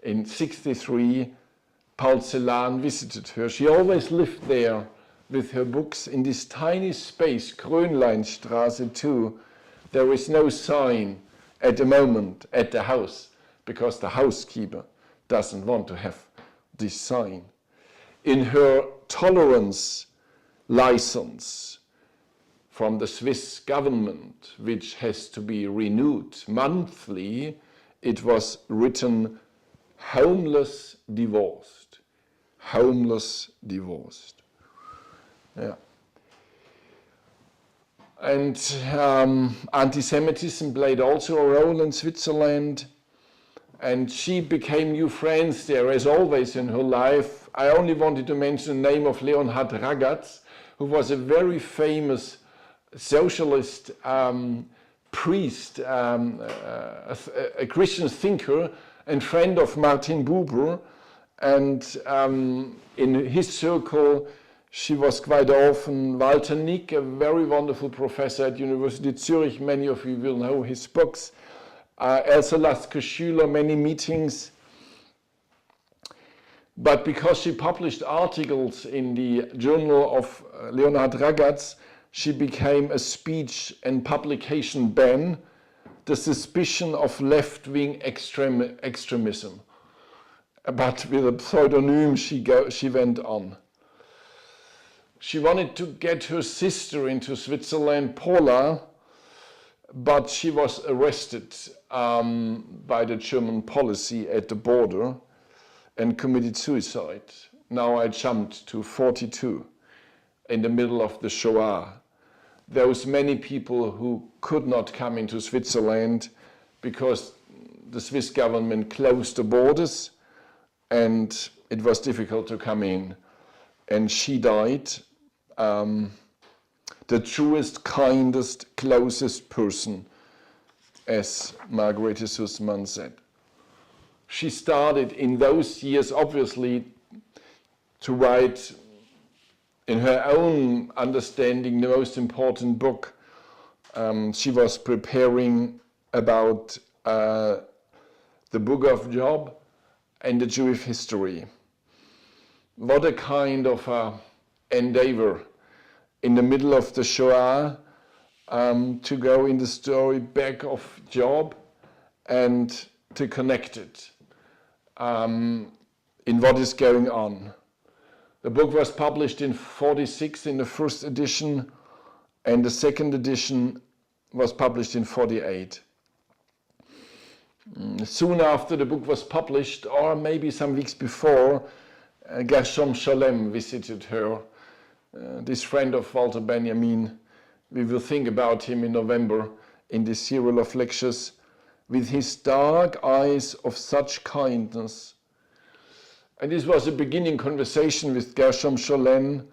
in 63, Paul Celan visited her. She always lived there with her books in this tiny space, Grönleinstraße 2. There is no sign at the moment at the house, because the housekeeper doesn't want to have this sign. In her tolerance license from the Swiss government, which has to be renewed monthly, it was written, homeless divorced. Homeless divorced. Yeah. And anti-Semitism played also a role in Switzerland, and she became new friends there, as always in her life. I only wanted to mention the name of Leonhard Ragaz, who was a very famous socialist priest, a Christian thinker and friend of Martin Buber. And in his circle, she was quite often. Walter Nick, a very wonderful professor at University of Zurich, many of you will know his books. Elsa Lasker-Schüler, many meetings. But because she published articles in the journal of Leonhard Ragaz, she became a speech and publication ban, the suspicion of left-wing extremism. But with a pseudonym, she went on. She wanted to get her sister into Switzerland, Paula, but she was arrested by the German policy at the border and committed suicide. Now I jumped to 42, in the middle of the Shoah. There was many people who could not come into Switzerland because the Swiss government closed the borders and it was difficult to come in. And she died, the truest, kindest, closest person, as Margarete Sussman said. She started in those years, obviously, to write, in her own understanding, the most important book. She was preparing about the book of Job and the Jewish history. What a kind of endeavor in the middle of the Shoah to go in the story back of Job and to connect it in what is going on. The book was published in 46 in the first edition, and the second edition was published in 48. Soon after the book was published, or maybe some weeks before, Gershom Scholem visited her. This friend of Walter Benjamin, we will think about him in November in this serial of lectures, with his dark eyes of such kindness. And this was a beginning conversation with Gershom Scholem,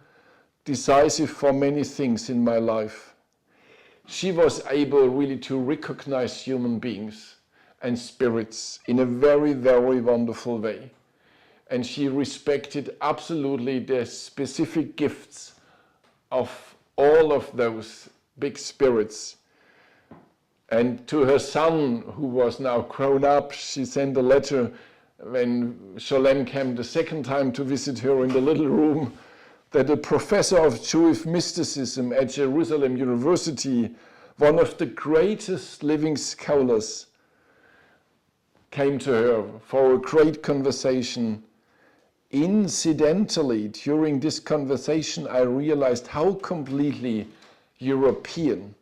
decisive for many things in my life. She was able really to recognize human beings and spirits in a very, very wonderful way. And she respected absolutely the specific gifts of all of those big spirits. And to her son, who was now grown up, she sent a letter when Scholem came the second time to visit her in the little room, that a professor of Jewish mysticism at Jerusalem University, one of the greatest living scholars, came to her for a great conversation. Incidentally, during this conversation, I realized how completely European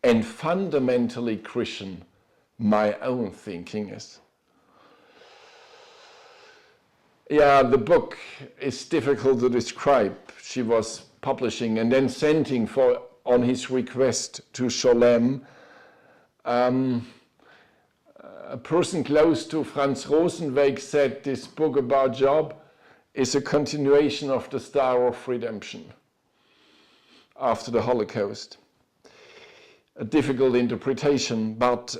and fundamentally Christian my own thinking is. Yeah, the book is difficult to describe. She was publishing and then sending on his request to Scholem. A person close to Franz Rosenweg said this book about Job is a continuation of the Star of Redemption after the Holocaust. A difficult interpretation, but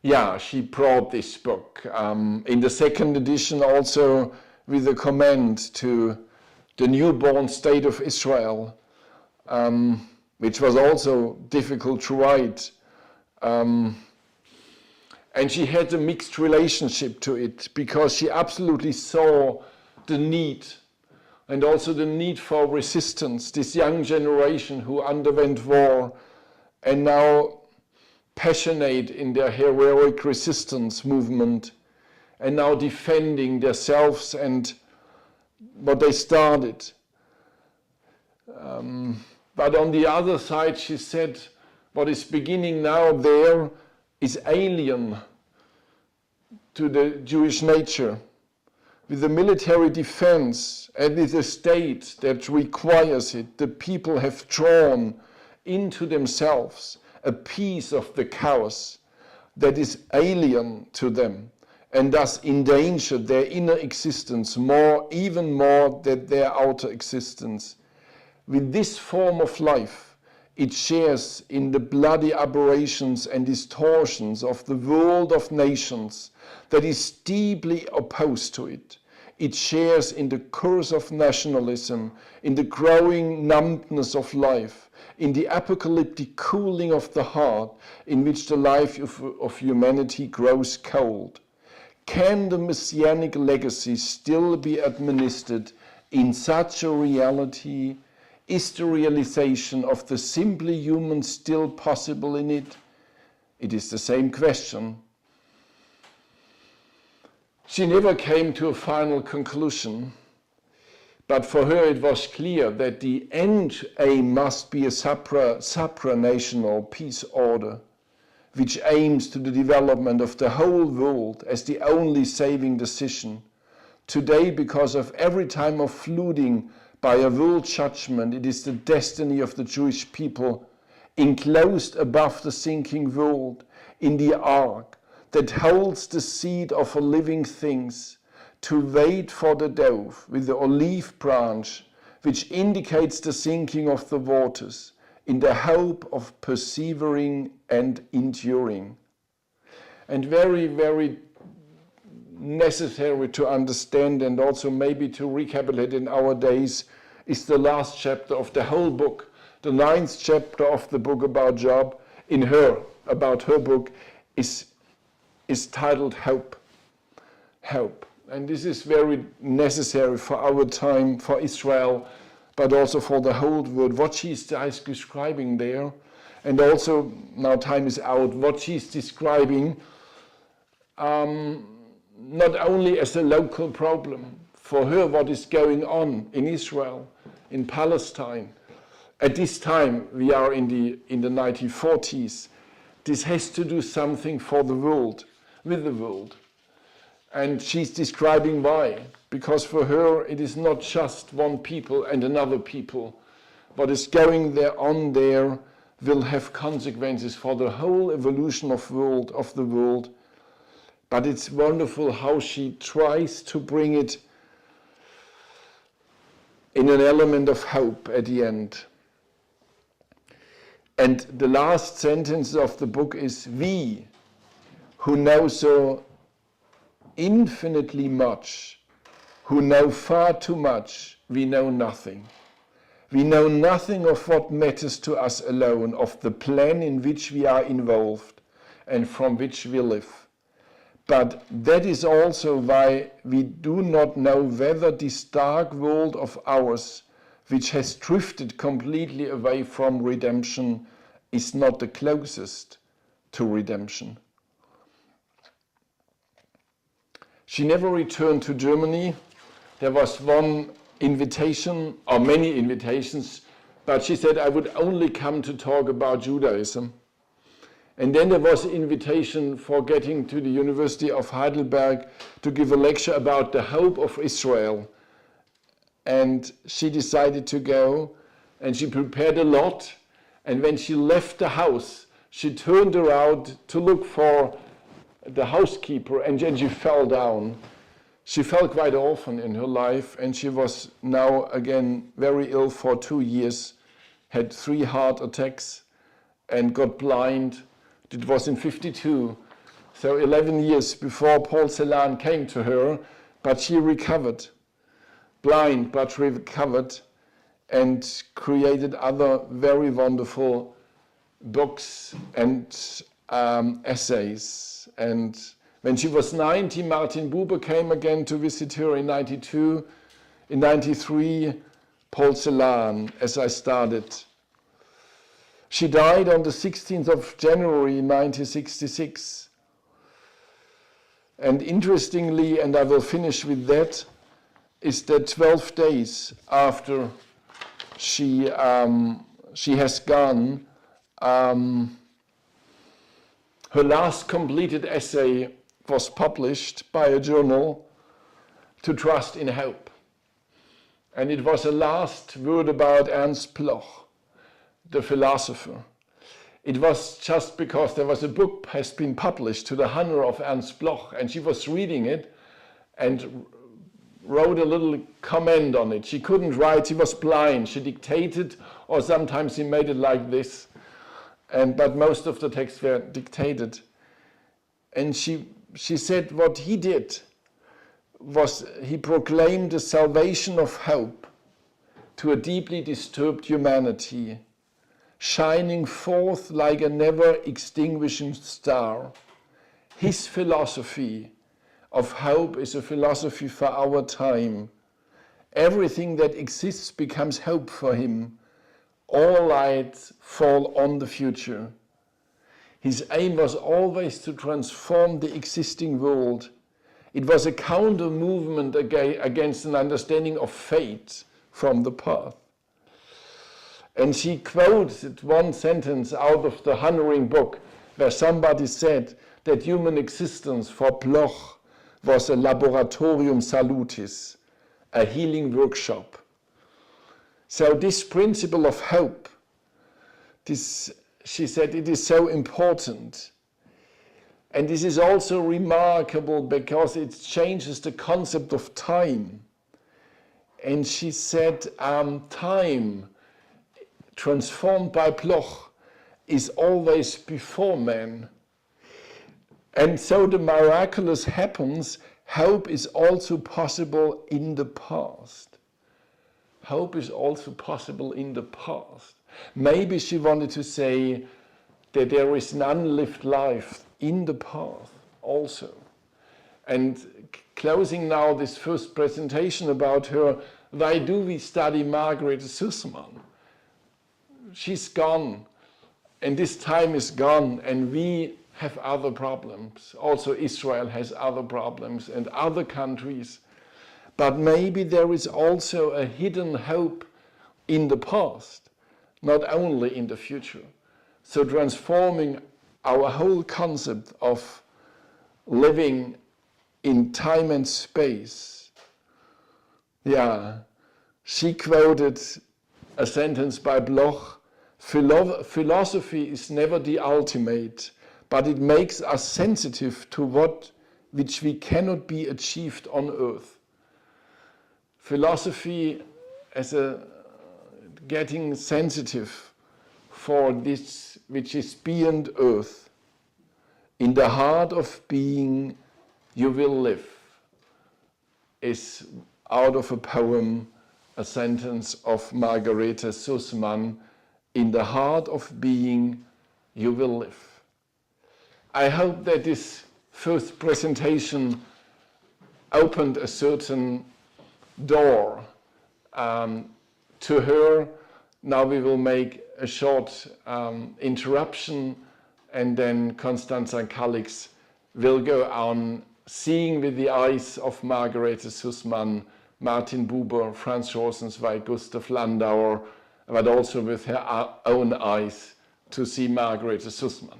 yeah, she brought this book. In the second edition also with a comment to the newborn state of Israel, which was also difficult to write. And she had a mixed relationship to it because she absolutely saw the need and also the need for resistance, this young generation who underwent war and now passionate in their heroic resistance movement and now defending themselves and what they started. But on the other side, she said, what is beginning now there is alien to the Jewish nature, with the military defense and with a state that requires it. The people have drawn into themselves a piece of the chaos that is alien to them and thus endanger their inner existence even more than their outer existence. With this form of life, it shares in the bloody aberrations and distortions of the world of nations that is deeply opposed to it. It shares in the curse of nationalism, in the growing numbness of life, in the apocalyptic cooling of the heart, in which the life of humanity grows cold. Can the messianic legacy still be administered in such a reality? Is the realization of the simply human still possible in it? It is the same question. She never came to a final conclusion, but for her it was clear that the end aim must be a supranational peace order, which aims to the development of the whole world as the only saving decision. Today, because of every time of flooding by a world judgment, it is the destiny of the Jewish people, enclosed above the sinking world, in the ark, that holds the seed of all living things, to wait for the dove with the olive branch, which indicates the sinking of the waters, in the hope of persevering and enduring. And very, very necessary to understand and also maybe to recapitulate in our days is the last chapter of the whole book, the 9th chapter of the book about Job, about her book, is titled Hope. Hope. And this is very necessary for our time, for Israel, but also for the whole world. What she's describing there, and also, now time is out, what she's describing not only as a local problem, for her what is going on in Israel, in Palestine. At this time, we are in the 1940s. This has to do something for the world, with the world. And she's describing why. Because for her, it is not just one people and another people. What is going on there will have consequences for the whole evolution of the world. But it's wonderful how she tries to bring it in an element of hope at the end. And the last sentence of the book is, we who know so infinitely much, who know far too much, we know nothing. We know nothing of what matters to us alone, of the plan in which we are involved and from which we live. But that is also why we do not know whether this dark world of ours, which has drifted completely away from redemption, is not the closest to redemption. She never returned to Germany. There was one invitation, or many invitations, but she said, I would only come to talk about Judaism. And then there was an invitation for getting to the University of Heidelberg to give a lecture about the hope of Israel. And she decided to go, and she prepared a lot. And when she left the house, she turned around to look for the housekeeper, and then she fell down. She fell quite often in her life, and she was now again very ill for 2 years, had 3 heart attacks, and got blind. It was in 1952, so 11 years before Paul Celan came to her, but she recovered, blind but recovered, and created other very wonderful books and essays. And when she was 90, Martin Buber came again to visit her in 1992. In 1993, Paul Celan, as I started. She died on the 16th of January 1966. And interestingly, and I will finish with that, is that 12 days after she has gone, her last completed essay was published by a journal, To Trust in Hope. And it was a last word about Ernst Bloch, the philosopher. It was just because there was a book has been published to the honor of Ernst Bloch, and she was reading it, and wrote a little comment on it. She couldn't write, she was blind. She dictated, or sometimes she made it like this. But most of the texts were dictated. And she said what he did was he proclaimed the salvation of hope to a deeply disturbed humanity, shining forth like a never extinguishing star. His philosophy of hope is a philosophy for our time. Everything that exists becomes hope for him. All lights fall on the future. His aim was always to transform the existing world. It was a counter movement against an understanding of fate from the past. And she quoted one sentence out of the Hunnering book where somebody said that human existence for Bloch was a laboratorium salutis, a healing workshop. So this principle of hope, she said, it is so important. And this is also remarkable because it changes the concept of time. And she said, time transformed by Bloch is always before man. And so the miraculous happens. Hope is also possible in the past. Hope is also possible in the past. Maybe she wanted to say that there is an unlived life in the past also. And closing now this first presentation about her, why do we study Margaret Sussman? She's gone, and this time is gone, and we have other problems. Also Israel has other problems and other countries. But maybe there is also a hidden hope in the past, not only in the future. So transforming our whole concept of living in time and space. Yeah, she quoted a sentence by Bloch, philosophy is never the ultimate, but it makes us sensitive to which we cannot be achieved on earth. Philosophy as a getting sensitive for this which is beyond earth. In the heart of being you will live is out of a poem, a sentence of Margarete Sussman. In the heart of being you will live. I hope that this first presentation opened a certain door to her. Now we will make a short interruption, and then Constanza Kalix will go on seeing with the eyes of Margarete Sussman, Martin Buber, Franz Rosenzweig, Gustav Landauer, but also with her own eyes to see Margarete Sussman.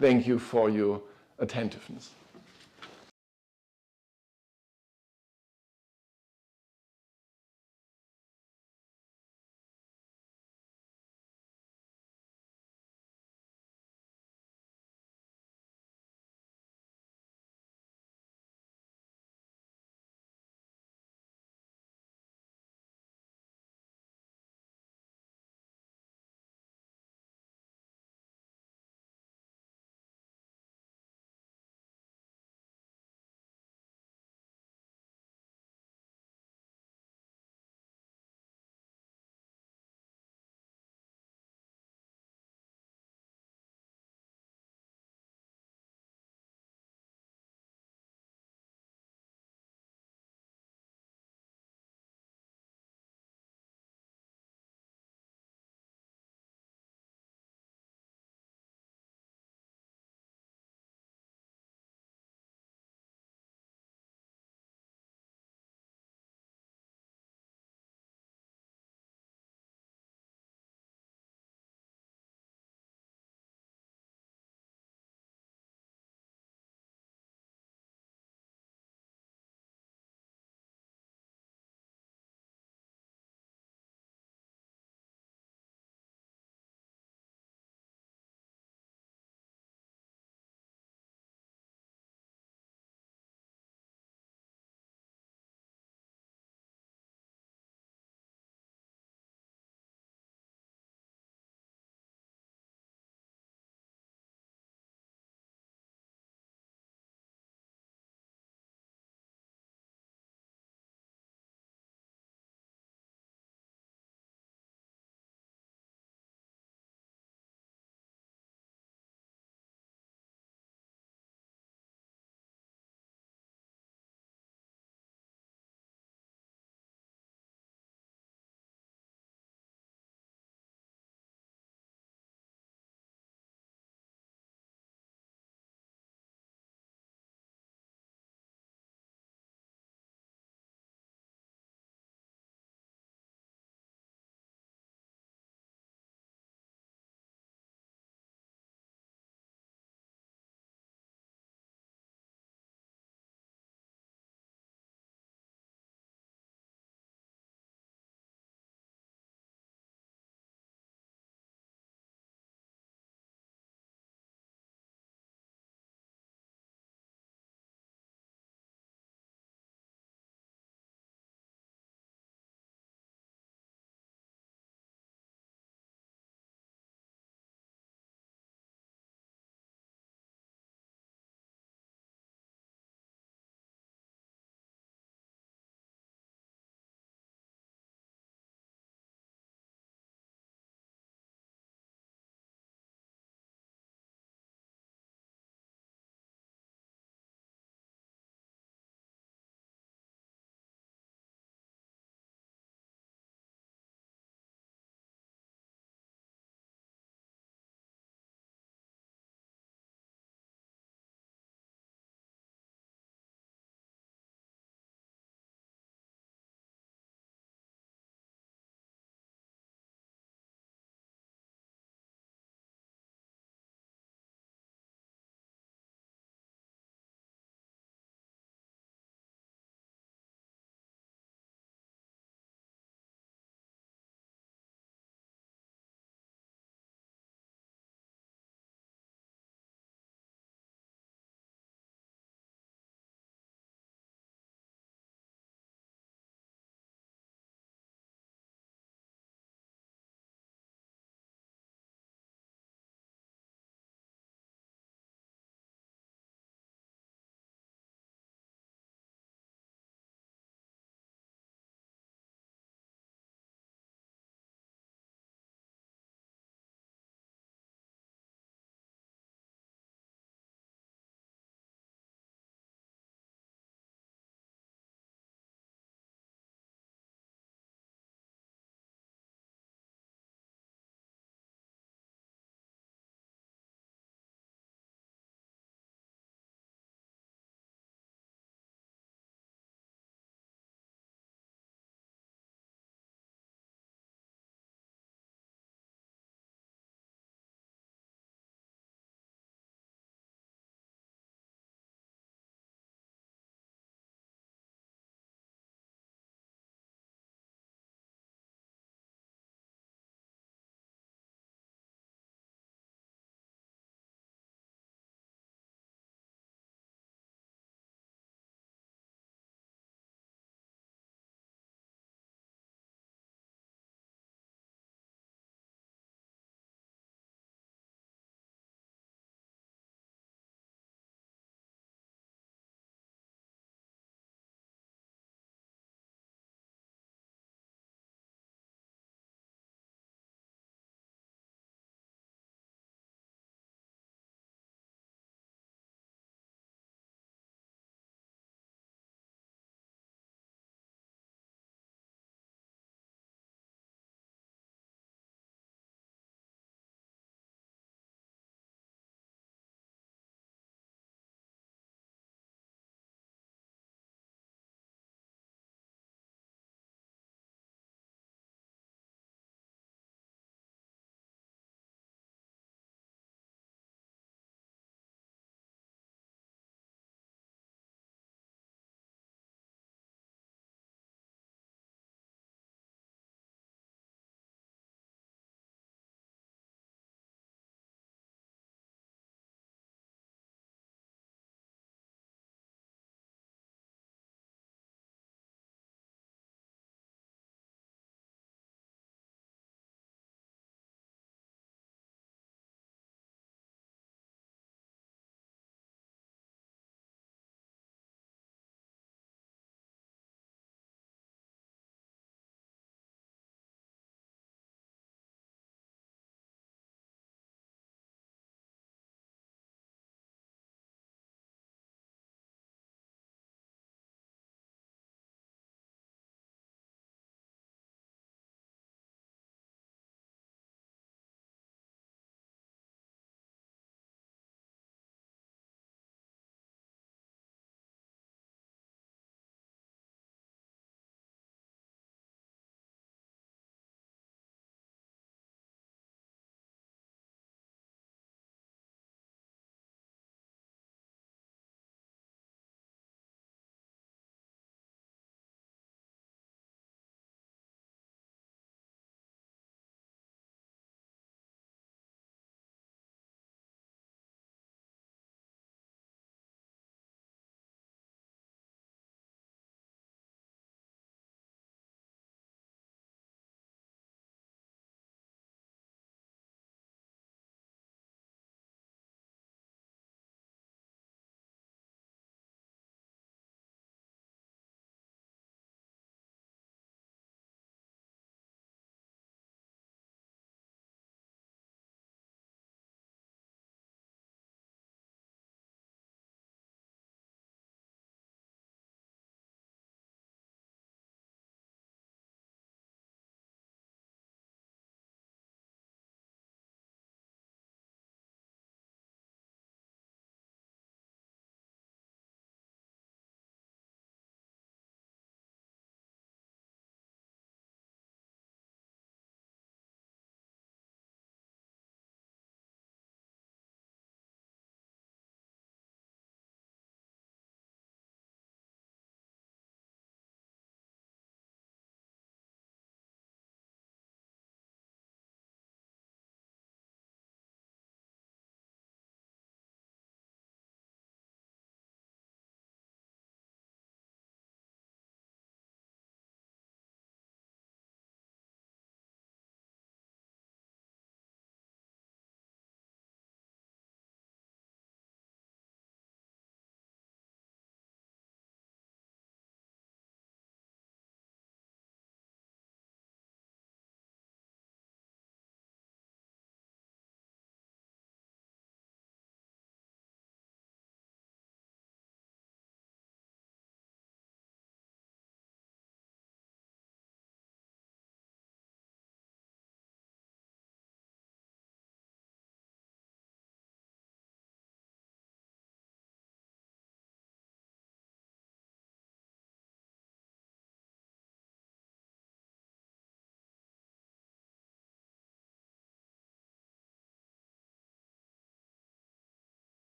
Thank you for your attentiveness.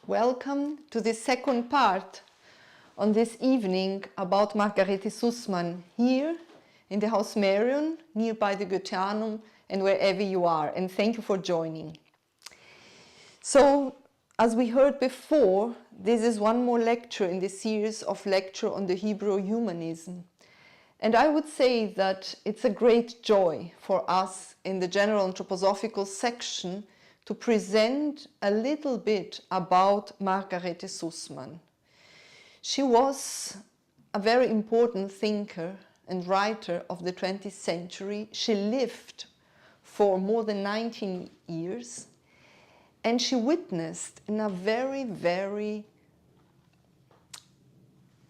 Welcome to the second part on this evening about Margarete Sussmann here in the Haus Marion, nearby the Goetheanum, and wherever you are, and thank you for joining. So, as we heard before, this is one more lecture in the series of lecture on the Hebrew humanism. And I would say that it's a great joy for us in the general anthroposophical section to present a little bit about Margarete Sussmann. She was a very important thinker and writer of the 20th century. She lived for more than 19 years, and she witnessed in a very, very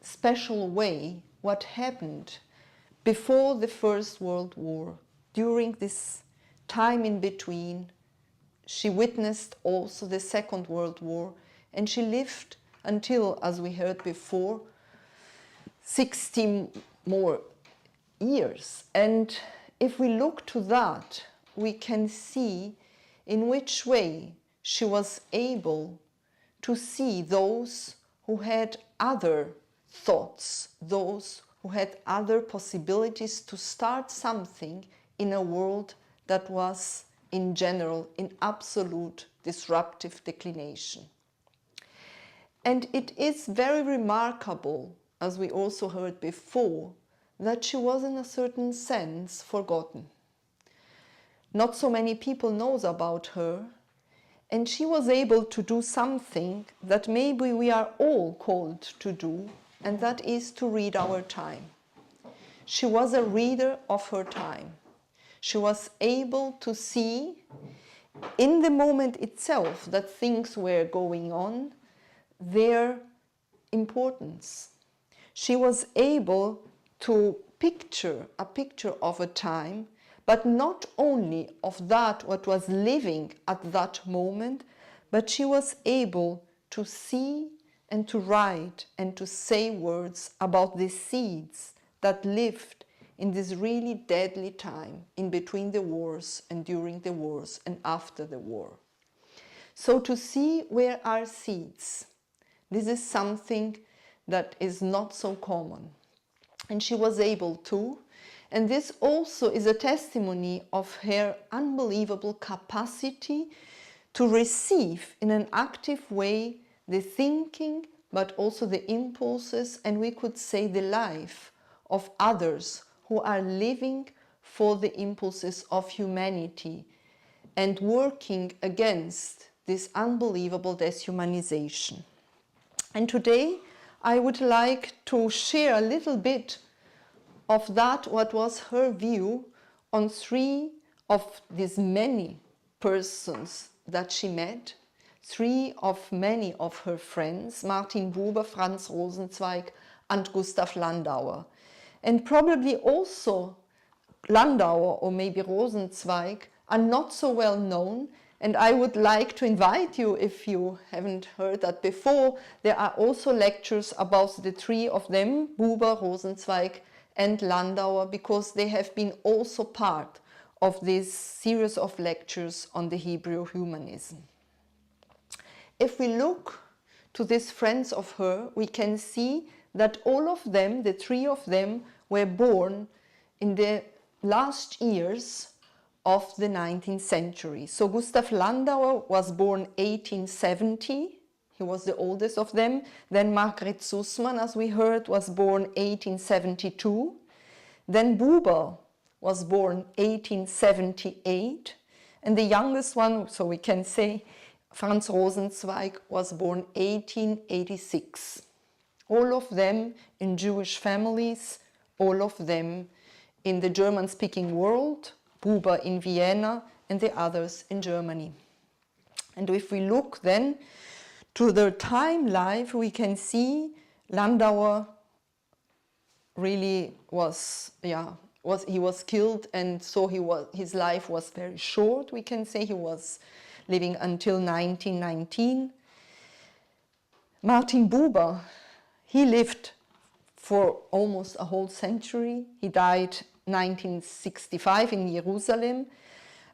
special way what happened before the First World War. During this time in between, she witnessed also the Second World War, and she lived until, as we heard before, 60 more years. And if we look to that, we can see in which way she was able to see those who had other thoughts, those who had other possibilities to start something in a world that was in general in absolute disruptive declination. And it is very remarkable, as we also heard before, that she was in a certain sense forgotten. Not so many people knows about her, and she was able to do something that maybe we are all called to do, and that is to read our time. She was a reader of her time. She was able to see in the moment itself that things were going on, their importance. She was able to picture a picture of a time, but not only of that what was living at that moment, but she was able to see and to write and to say words about the seeds that lived in this really deadly time in between the wars and during the wars and after the war. So to see where are seeds, this is something that is not so common. And she was able to, and this also is a testimony of her unbelievable capacity to receive in an active way the thinking, but also the impulses, and we could say the life of others who are living for the impulses of humanity and working against this unbelievable deshumanization. And today I would like to share a little bit of that, what was her view on three of these many persons that she met, three of many of her friends, Martin Buber, Franz Rosenzweig and Gustav Landauer. And probably also Landauer or maybe Rosenzweig are not so well known, and I would like to invite you, if you haven't heard that before, there are also lectures about the three of them, Buber, Rosenzweig and Landauer, because they have been also part of this series of lectures on the Hebrew humanism. If we look to these friends of her, we can see that all of them, the three of them, were born in the last years of the 19th century. So Gustav Landauer was born 1870, he was the oldest of them. Then Margarete Sussmann, as we heard, was born 1872. Then Buber was born 1878. And the youngest one, so we can say Franz Rosenzweig, was born 1886. All of them in Jewish families, all of them in the German-speaking world, Buber in Vienna and the others in Germany. And if we look then to their time life, we can see Landauer really was killed, and so his life was very short. We can say he was living until 1919. Martin Buber, he lived for almost a whole century. He died 1965 in Jerusalem.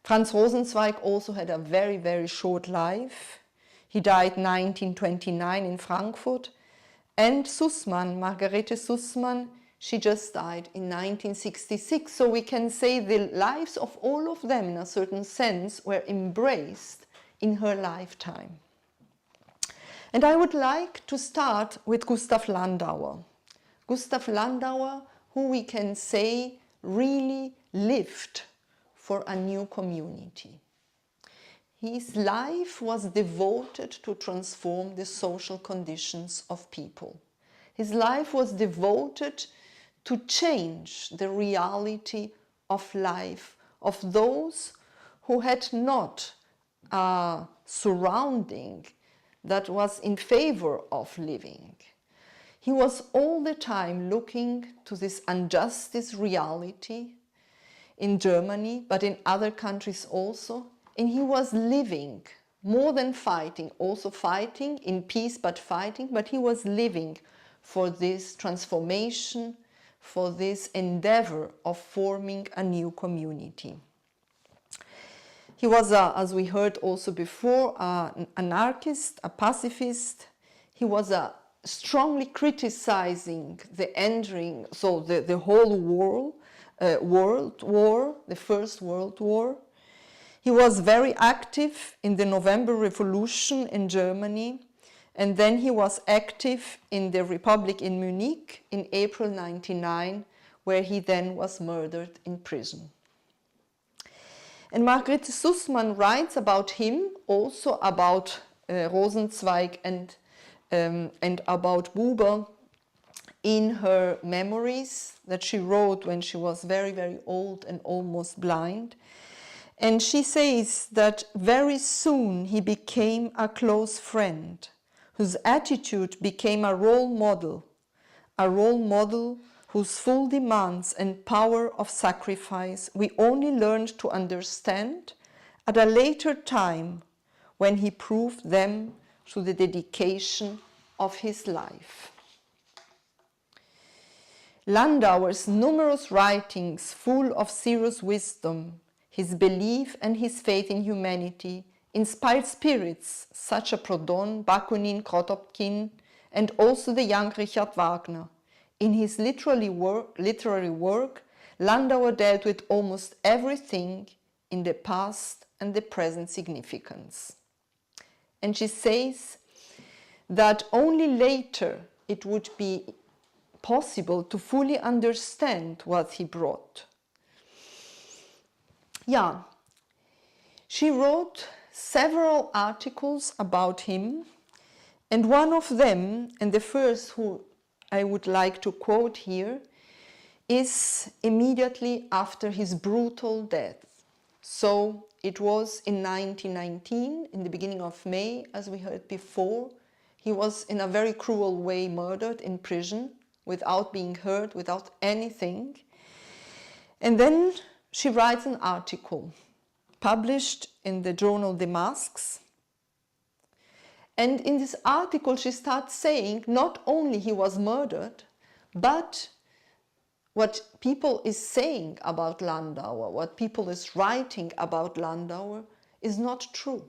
Franz Rosenzweig also had a very, very short life. He died 1929 in Frankfurt. And Sussman, Margarete Sussman, she just died in 1966. So we can say the lives of all of them, in a certain sense, were embraced in her lifetime. And I would like to start with Gustav Landauer. Gustav Landauer, who we can say really lived for a new community. His life was devoted to transform the social conditions of people. His life was devoted to change the reality of life of those who had not a surrounding that was in favor of living. He was all the time looking to this injustice reality in Germany, but in other countries also. And he was living, more than fighting, also fighting in peace, but fighting, but he was living for this transformation, for this endeavor of forming a new community. He was, as we heard also before, an anarchist, a pacifist. He was strongly criticizing the entering, so the whole world war, the First World War. He was very active in the November Revolution in Germany, and then he was active in the Republic in Munich in April 1999, where he then was murdered in prison. And Margarete Sussman writes about him, also about Rosenzweig and about Buber, in her memories that she wrote when she was very, very old and almost blind. And she says that very soon he became a close friend, whose attitude became a role model whose full demands and power of sacrifice we only learned to understand at a later time when he proved them through the dedication of his life. Landauer's numerous writings full of serious wisdom, his belief and his faith in humanity inspired spirits such as Proudhon, Bakunin, Kropotkin, and also the young Richard Wagner. In his literary work, Landauer dealt with almost everything in the past and the present significance. And she says that only later it would be possible to fully understand what he brought. Yeah, she wrote several articles about him, and one of them, and the first who I would like to quote here, is immediately after his brutal death. So it was in 1919, in the beginning of May, as we heard before. He was in a very cruel way murdered in prison, without being heard, without anything. And then she writes an article published in the journal Des Masques. And in this article she starts saying not only he was murdered, but what people is saying about Landauer, what people is writing about Landauer is not true.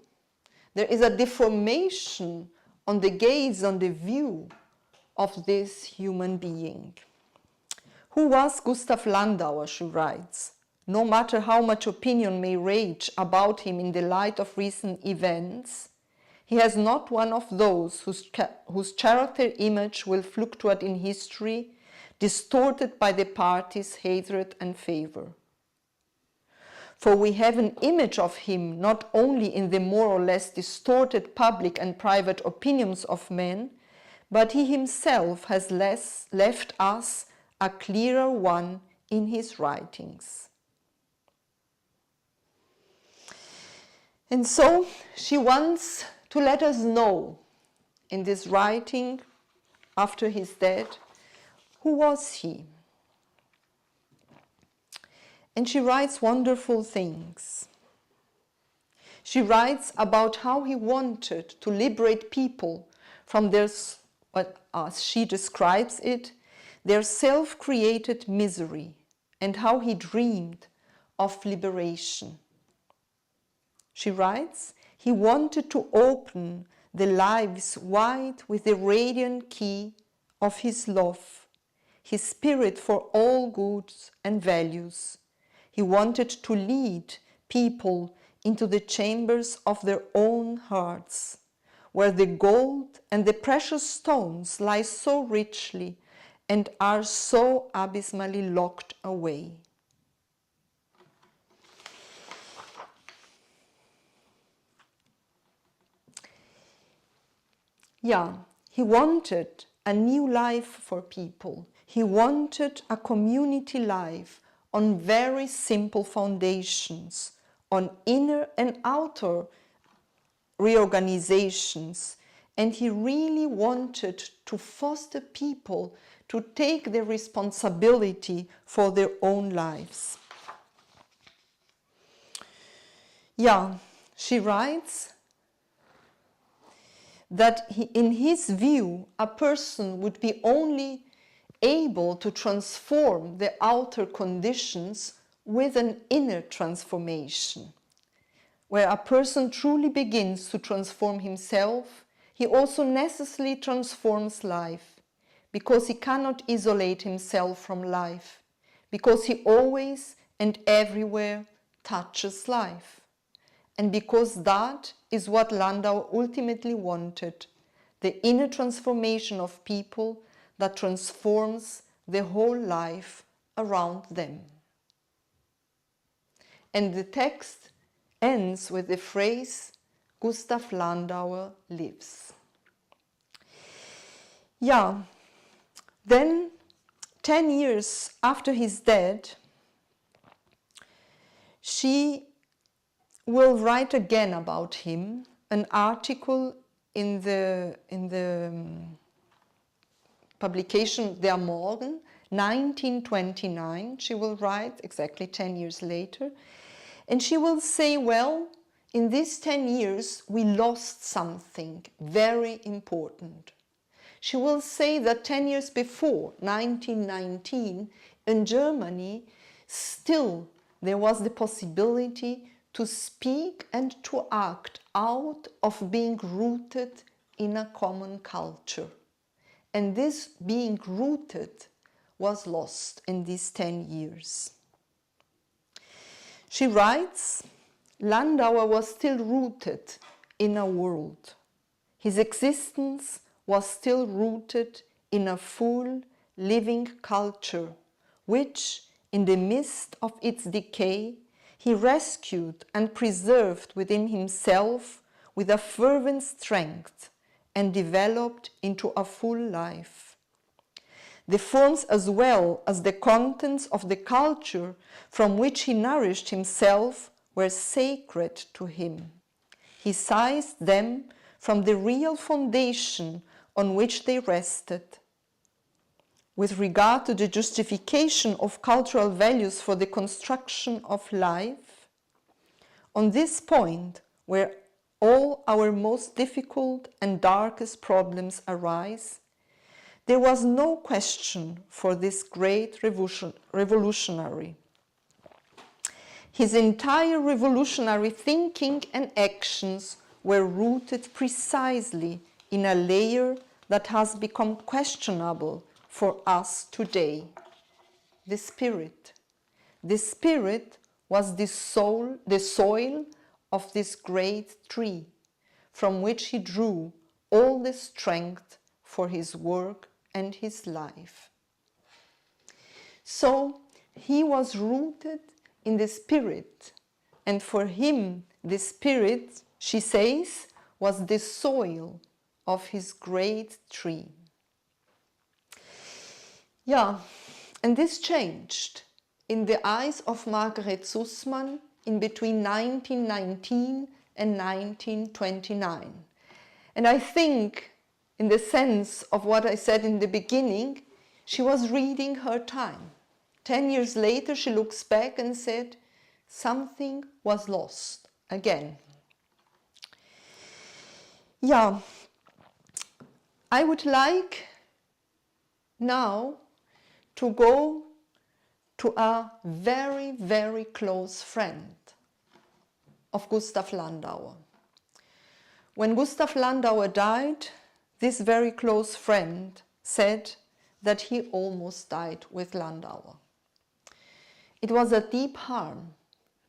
There is a deformation on the gaze, on the view of this human being. Who was Gustav Landauer, she writes. No matter how much opinion may rage about him in the light of recent events, he is not one of those whose character image will fluctuate in history, distorted by the party's hatred and favor. For we have an image of him not only in the more or less distorted public and private opinions of men, but he himself has left us a clearer one in his writings. And so she wants to let us know in this writing after his death, who was he? And she writes wonderful things. She writes about how he wanted to liberate people from their, as she describes it, their self-created misery, and how he dreamed of liberation. She writes, he wanted to open the lives wide with the radiant key of his love, his spirit for all goods and values. He wanted to lead people into the chambers of their own hearts, where the gold and the precious stones lie so richly and are so abysmally locked away. Yeah, he wanted a new life for people. He wanted a community life on very simple foundations, on inner and outer reorganizations, and he really wanted to foster people to take their responsibility for their own lives. Yeah, she writes that in his view, a person would be only able to transform the outer conditions with an inner transformation. Where a person truly begins to transform himself, he also necessarily transforms life, because he cannot isolate himself from life, because he always and everywhere touches life, and because that is what Landau ultimately wanted, the inner transformation of people that transforms the whole life around them. And the text ends with the phrase, Gustav Landauer lives. Yeah, then 10 years after his death, she will write again about him, an article in the publication Der Morgen, 1929. She will write exactly 10 years later. And she will say, well, in these 10 years, we lost something very important. She will say that 10 years before, 1919, in Germany, still there was the possibility to speak and to act out of being rooted in a common culture. And this being rooted was lost in these 10 years. She writes, Landauer was still rooted in a world. His existence was still rooted in a full, living culture, which, in the midst of its decay, he rescued and preserved within himself with a fervent strength and developed into a full life. The forms as well as the contents of the culture from which he nourished himself were sacred to him. He seized them from the real foundation on which they rested. With regard to the justification of cultural values for the construction of life, on this point, where all our most difficult and darkest problems arise, there was no question for this great revolutionary. His entire revolutionary thinking and actions were rooted precisely in a layer that has become questionable for us today, the spirit. The spirit was the soil of this great tree, from which he drew all the strength for his work and his life. So he was rooted in the spirit, and for him the spirit, she says, was the soil of his great tree. Yeah, and this changed in the eyes of Margaret Sussman in between 1919 and 1929. And I think, in the sense of what I said in the beginning, she was reading her time. 10 years later, she looks back and said, something was lost again. Yeah, I would like now to go to a very, very close friend of Gustav Landauer, When Gustav Landauer died, this very close friend said that he almost died with Landauer. It was a deep harm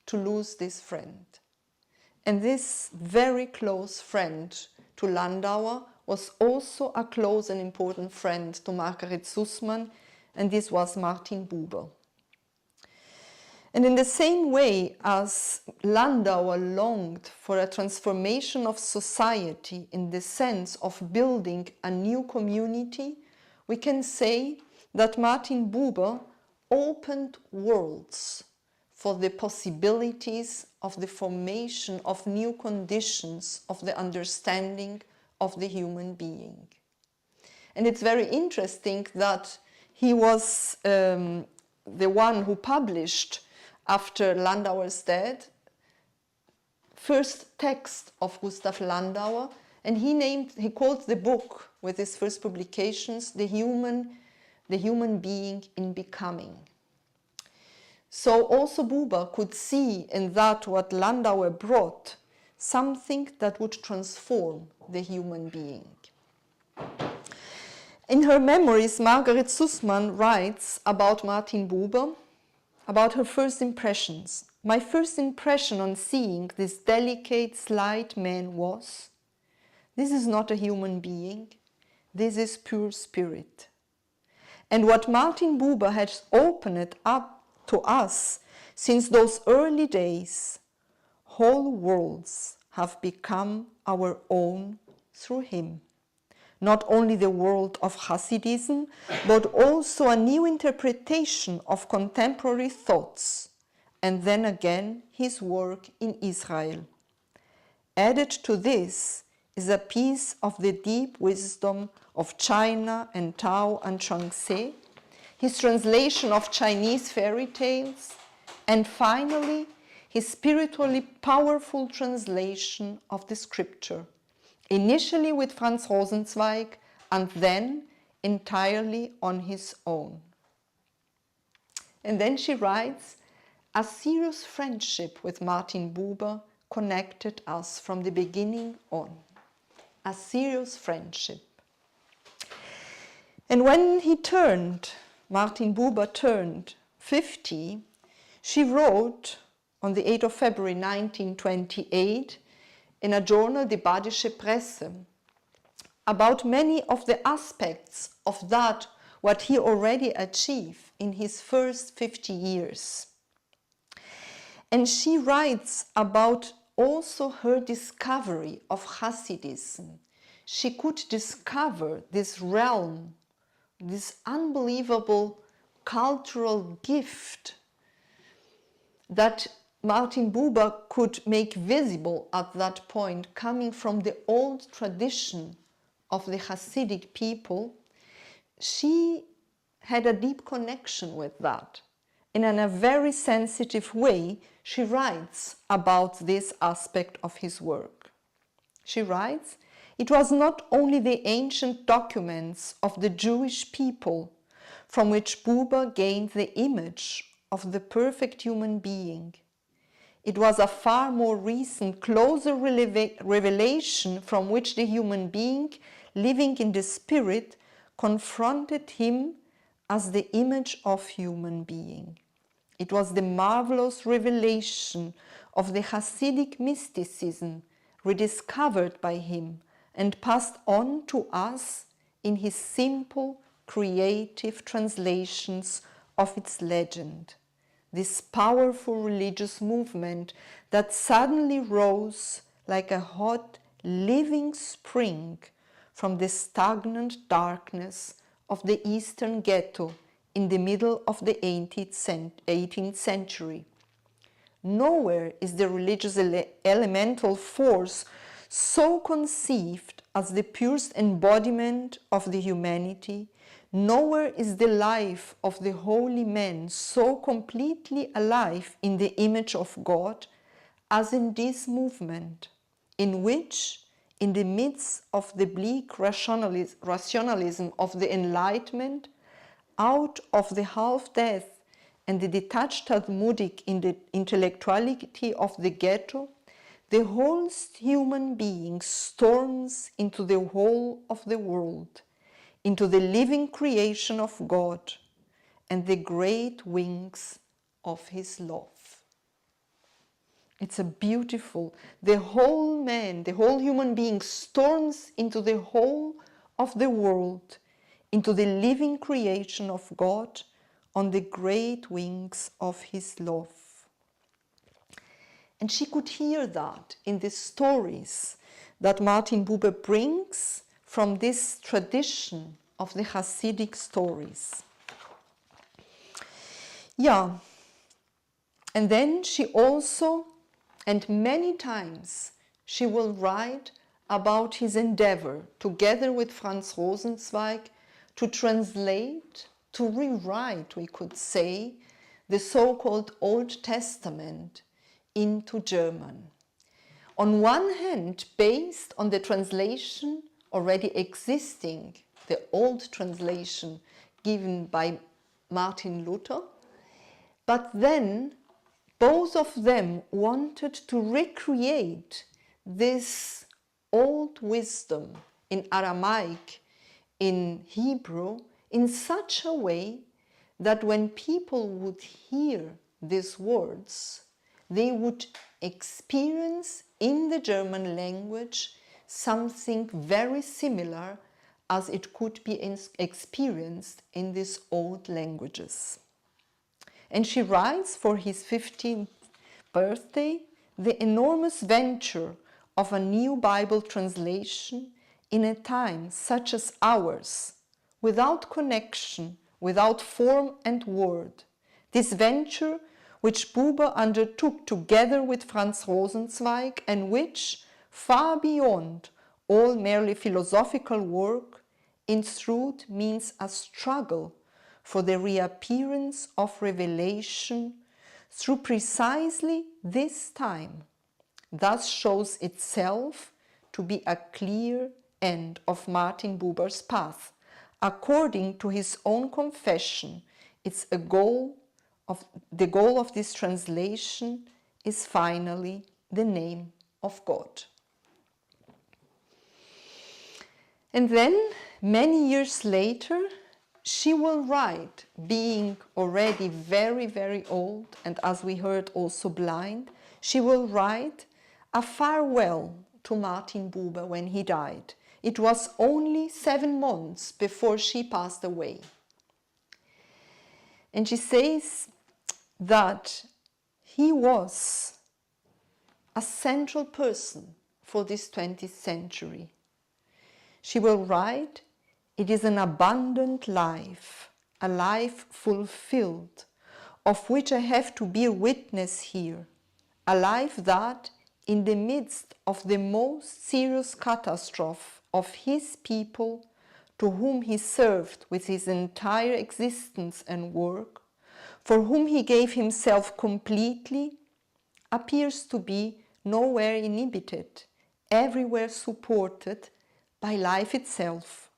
to lose this friend. And this very close friend to Landauer was also a close and important friend to Margaret Sussman, and this was Martin Buber. And in the same way as Landauer longed for a transformation of society in the sense of building a new community, we can say that Martin Buber opened worlds for the possibilities of the formation of new conditions of the understanding of the human being. And it's very interesting that he was the one who published, after Landauer's death, first text of Gustav Landauer, and he called the book with his first publications, The Human Being in Becoming. So also Buber could see in that what Landauer brought, something that would transform the human being. In her memories, Margaret Sussman writes about Martin Buber, about her first impressions. My first impression on seeing this delicate, slight man was, this is not a human being, this is pure spirit. And what Martin Buber has opened up to us since those early days, whole worlds have become our own through him. Not only the world of Hasidism, but also a new interpretation of contemporary thoughts, and then again his work in Israel. Added to this is a piece of the deep wisdom of China and Tao and Chuang-Tze, his translation of Chinese fairy tales, and finally his spiritually powerful translation of the scripture, initially with Franz Rosenzweig and then entirely on his own. And then she writes, a serious friendship with Martin Buber connected us from the beginning on. A serious friendship. And when Martin Buber turned 50, she wrote on the 8th of February 1928 in a journal, Die Badische Presse, about many of the aspects of that what he already achieved in his first 50 years. And she writes about also her discovery of Hasidism. She could discover this realm, this unbelievable cultural gift that Martin Buber could make visible at that point, coming from the old tradition of the Hasidic people. She had a deep connection with that. And in a very sensitive way, she writes about this aspect of his work. She writes, it was not only the ancient documents of the Jewish people from which Buber gained the image of the perfect human being. It was a far more recent, closer revelation from which the human being, living in the spirit, confronted him as the image of human being. It was the marvelous revelation of the Hasidic mysticism rediscovered by him and passed on to us in his simple, creative translations of its legend. This powerful religious movement that suddenly rose like a hot, living spring from the stagnant darkness of the Eastern Ghetto in the middle of the 18th century. Nowhere is the religious elemental force so conceived as the purest embodiment of the humanity. Nowhere is the life of the holy man so completely alive in the image of God as in this movement, in which, in the midst of the bleak rationalism of the Enlightenment, out of the half-death and the detached Talmudic intellectuality of the ghetto, the whole human being storms into the whole of the world, into the living creation of God and the great wings of his love. It's a beautiful, the whole man, the whole human being storms into the whole of the world, into the living creation of God on the great wings of his love. And she could hear that in the stories that Martin Buber brings from this tradition of the Hasidic stories. Yeah, and then she also, and many times, she will write about his endeavor, together with Franz Rosenzweig, to translate, to rewrite, we could say, the so-called Old Testament into German. On one hand, based on the translation already existing, the old translation given by Martin Luther, but then both of them wanted to recreate this old wisdom in Aramaic, in Hebrew, in such a way that when people would hear these words, they would experience in the German language something very similar as it could be experienced in these old languages. And she writes for his 15th birthday the enormous venture of a new Bible translation in a time such as ours, without connection, without form and word. This venture which Buber undertook together with Franz Rosenzweig and which, far beyond all merely philosophical work, in truth means a struggle for the reappearance of revelation through precisely this time, thus shows itself to be a clear end of Martin Buber's path. According to his own confession, the goal of this translation is finally the name of God. And then, many years later, she will write, being already very, very old, and as we heard, also blind, she will write a farewell to Martin Buber when he died. It was only 7 months before she passed away. And she says that he was a central person for this 20th century. She will write, "It is an abundant life, a life fulfilled, of which I have to bear witness here, a life that, in the midst of the most serious catastrophe of his people, to whom he served with his entire existence and work, for whom he gave himself completely, appears to be nowhere inhibited, everywhere supported by life itself.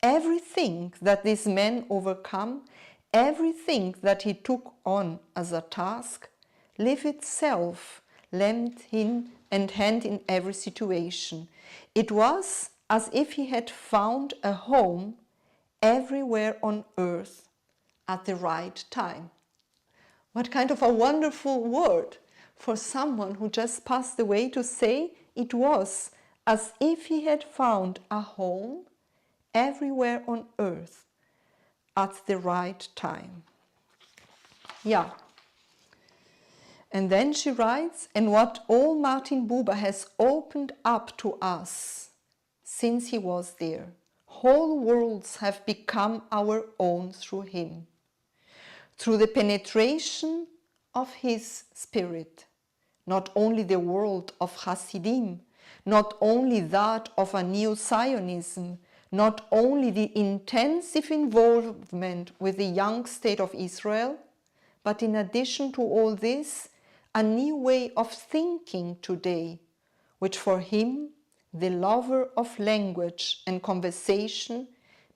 Everything that this man overcome, everything that he took on as a task, life itself lent him and hand in every situation. It was as if he had found a home everywhere on earth at the right time." What kind of a wonderful word for someone who just passed away, to say it was as if he had found a home everywhere on earth at the right time. Yeah. And then she writes, "And what all Martin Buber has opened up to us since he was there, whole worlds have become our own through him, through the penetration of his spirit, not only the world of Hasidim, not only that of a new Zionism, not only the intensive involvement with the young state of Israel, but in addition to all this, a new way of thinking today, which for him, the lover of language and conversation,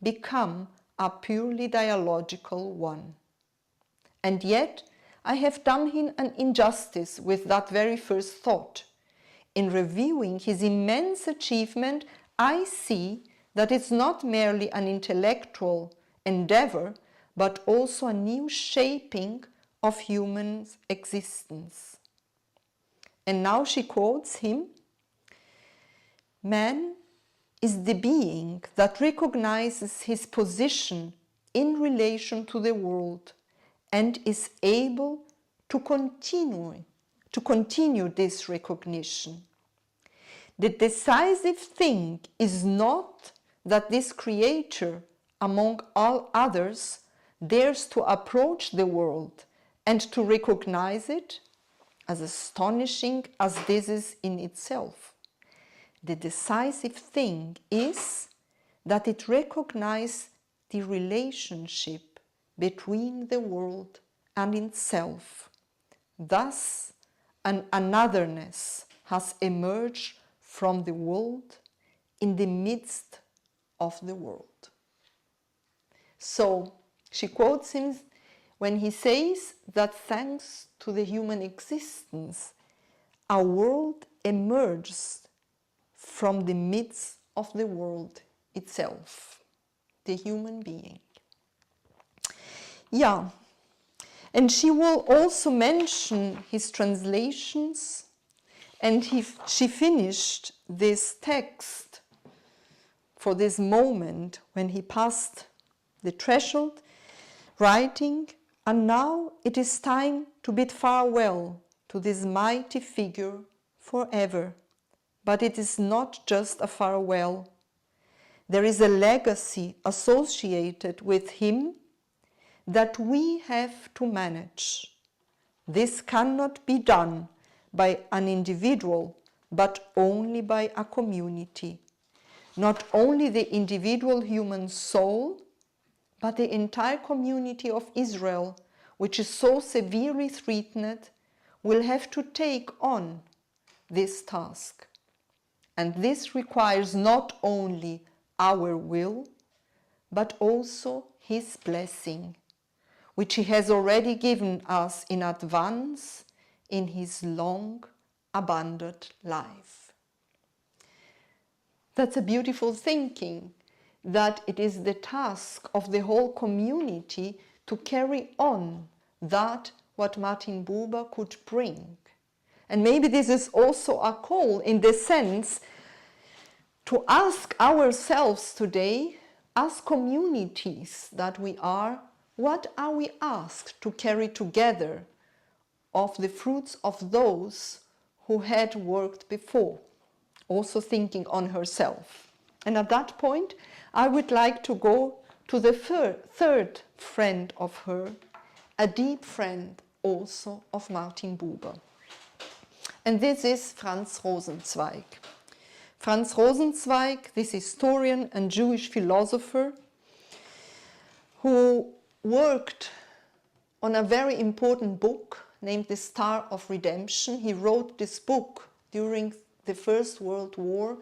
become a purely dialogical one. And yet, I have done him an injustice with that very first thought. in reviewing his immense achievement, I see that it's not merely an intellectual endeavor, but also a new shaping of human existence. And now she quotes him, "Man is the being that recognizes his position in relation to the world and is able to continue this recognition. The decisive thing is not that this creator, among all others, dares to approach the world and to recognize it, as astonishing as this is in itself. The decisive thing is that it recognizes the relationship between the world and itself. Thus, an anotherness has emerged from the world in the midst of the world." So she quotes him when he says that thanks to the human existence, a world emerges from the midst of the world itself, the human being. Yeah, and she will also mention his translations, and she finished this text for this moment when he passed the threshold, writing, "And now it is time to bid farewell to this mighty figure forever. But it is not just a farewell. There is a legacy associated with him that we have to manage. This cannot be done by an individual, but only by a community. Not only the individual human soul, but the entire community of Israel, which is so severely threatened, will have to take on this task. And this requires not only our will, but also his blessing, which he has already given us in advance in his long abundant life." That's a beautiful thinking, that it is the task of the whole community to carry on that what Martin Buber could bring. And maybe this is also a call in the sense to ask ourselves today, as communities that we are, what are we asked to carry together of the fruits of those who had worked before, also thinking on herself. And at that point, I would like to go to the third friend of her, a deep friend also of Martin Buber. And this is Franz Rosenzweig. Franz Rosenzweig, this historian and Jewish philosopher, who worked on a very important book named The Star of Redemption. He wrote this book during the First World War.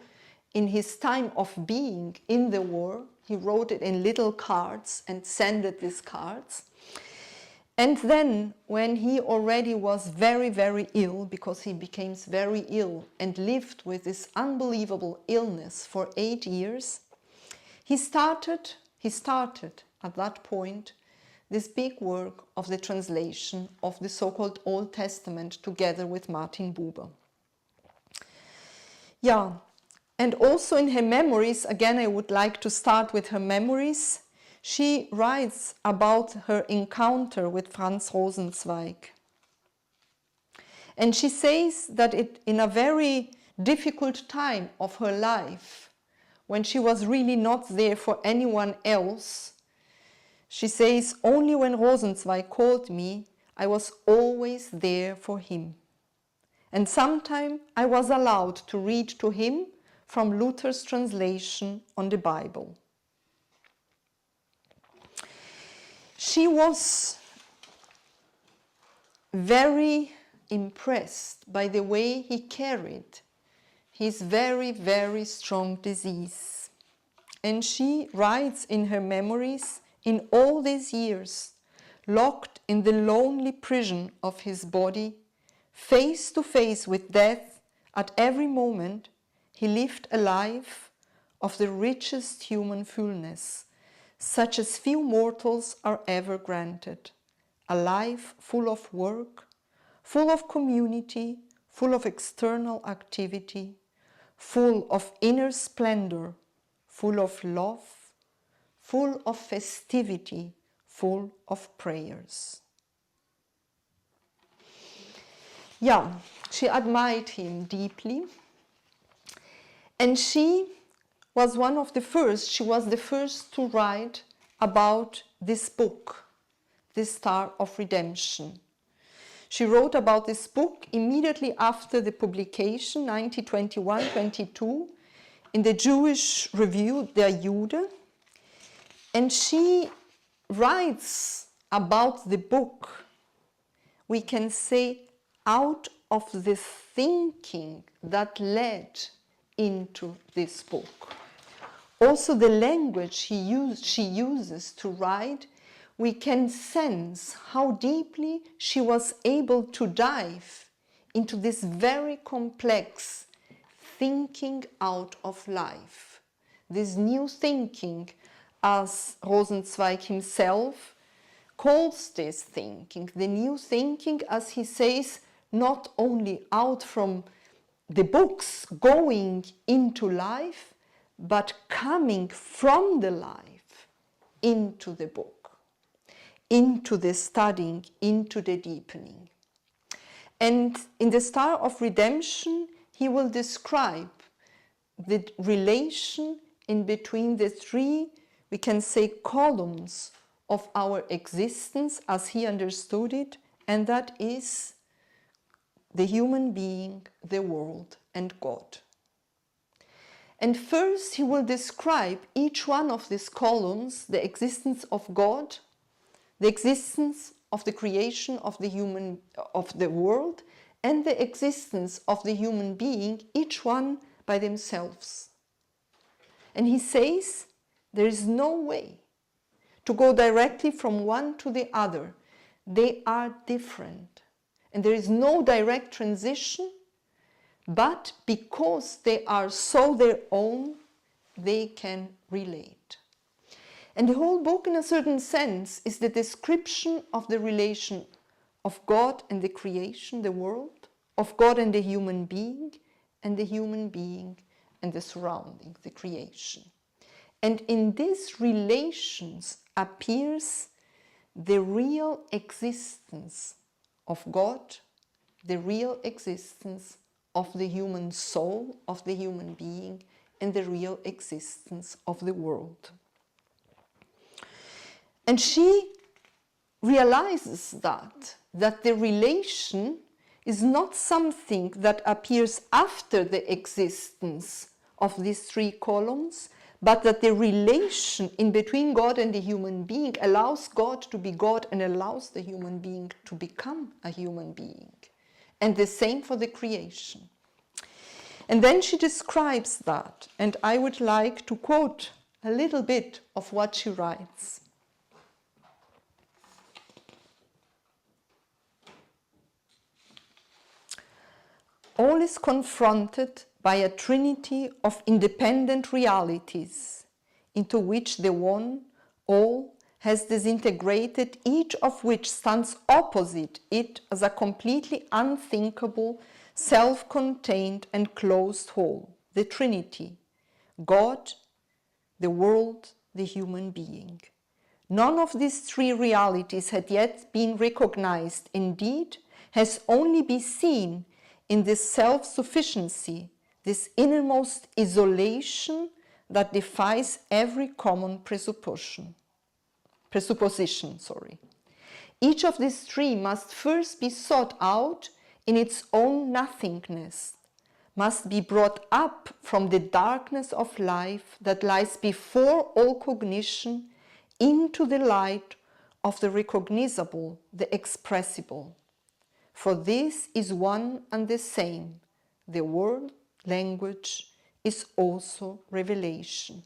In his time of being in the war, he wrote it in little cards and sent these cards. And then, when he already was very, very ill, because he became very ill and lived with this unbelievable illness for 8 years, he started at that point this big work of the translation of the so-called Old Testament together with Martin Buber. Yeah, and also in her memories, again I would like to start with her memories. She writes about her encounter with Franz Rosenzweig. And she says that in a very difficult time of her life, when she was really not there for anyone else, she says, "Only when Rosenzweig called me, I was always there for him. And sometimes I was allowed to read to him from Luther's translation on the Bible." She was very impressed by the way he carried his very, very strong disease. And she writes in her memories, "In all these years, locked in the lonely prison of his body, face to face with death, At every moment, he lived a life of the richest human fullness, such as few mortals are ever granted. A life full of work, full of community, full of external activity, full of inner splendor, full of love, full of festivity, full of prayers. Yeah, she admired him deeply, and she was one of the first, she was the first to write about this book, The Star of Redemption. She wrote about this book immediately after the publication, 1921-22, in the Jewish review Der Jude, and she writes about the book, we can say, out of the thinking that led into this book. Also the language she uses to write, we can sense how deeply she was able to dive into this very complex thinking out of life. This new thinking, as Rosenzweig himself calls this thinking, the new thinking, as he says, not only out from the books going into life, but coming from the life into the book, into the studying, into the deepening. And in the Star of Redemption, he will describe the relation in between the three, we can say, columns of our existence as he understood it, and that is the human being, the world, and God. And first he will describe each one of these columns, the existence of God, the existence of the creation of the world, and the existence of the human being, each one by themselves. And he says there is no way to go directly from one to the other. They are different. And there is no direct transition, but because they are so their own, they can relate. And the whole book, in a certain sense, is the description of the relation of God and the creation, the world, of God and the human being and the surrounding, the creation. And in these relations appears the real existence of God, the real existence of the human soul, of the human being, and the real existence of the world. And she realizes that the relation is not something that appears after the existence of these three columns, but that the relation in between God and the human being allows God to be God and allows the human being to become a human being. And the same for the creation. And then she describes that, and I would like to quote a little bit of what she writes. All is confronted by a trinity of independent realities, into which the one, all, has disintegrated, each of which stands opposite it as a completely unthinkable, self-contained and closed whole, the Trinity, God, the world, the human being. None of these three realities had yet been recognized, indeed, has only been seen in this self-sufficiency, this innermost isolation that defies every common presupposition. Each of these three must first be sought out in its own nothingness, must be brought up from the darkness of life that lies before all cognition into the light of the recognizable, the expressible. For this is one and the same. The word, language, is also revelation.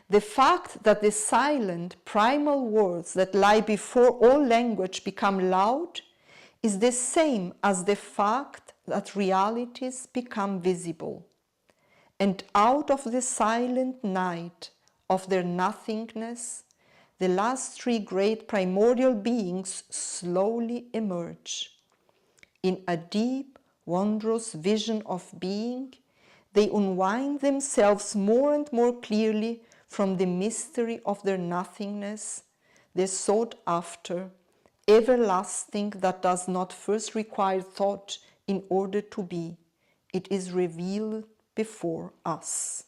The fact that the silent, primal words that lie before all language become loud is the same as the fact that realities become visible, and out of the silent night of their nothingness, the last three great primordial beings slowly emerge. In a deep, wondrous vision of being, they unwind themselves more and more clearly from the mystery of their nothingness, the sought after, everlasting that does not first require thought in order to be. It is revealed before us.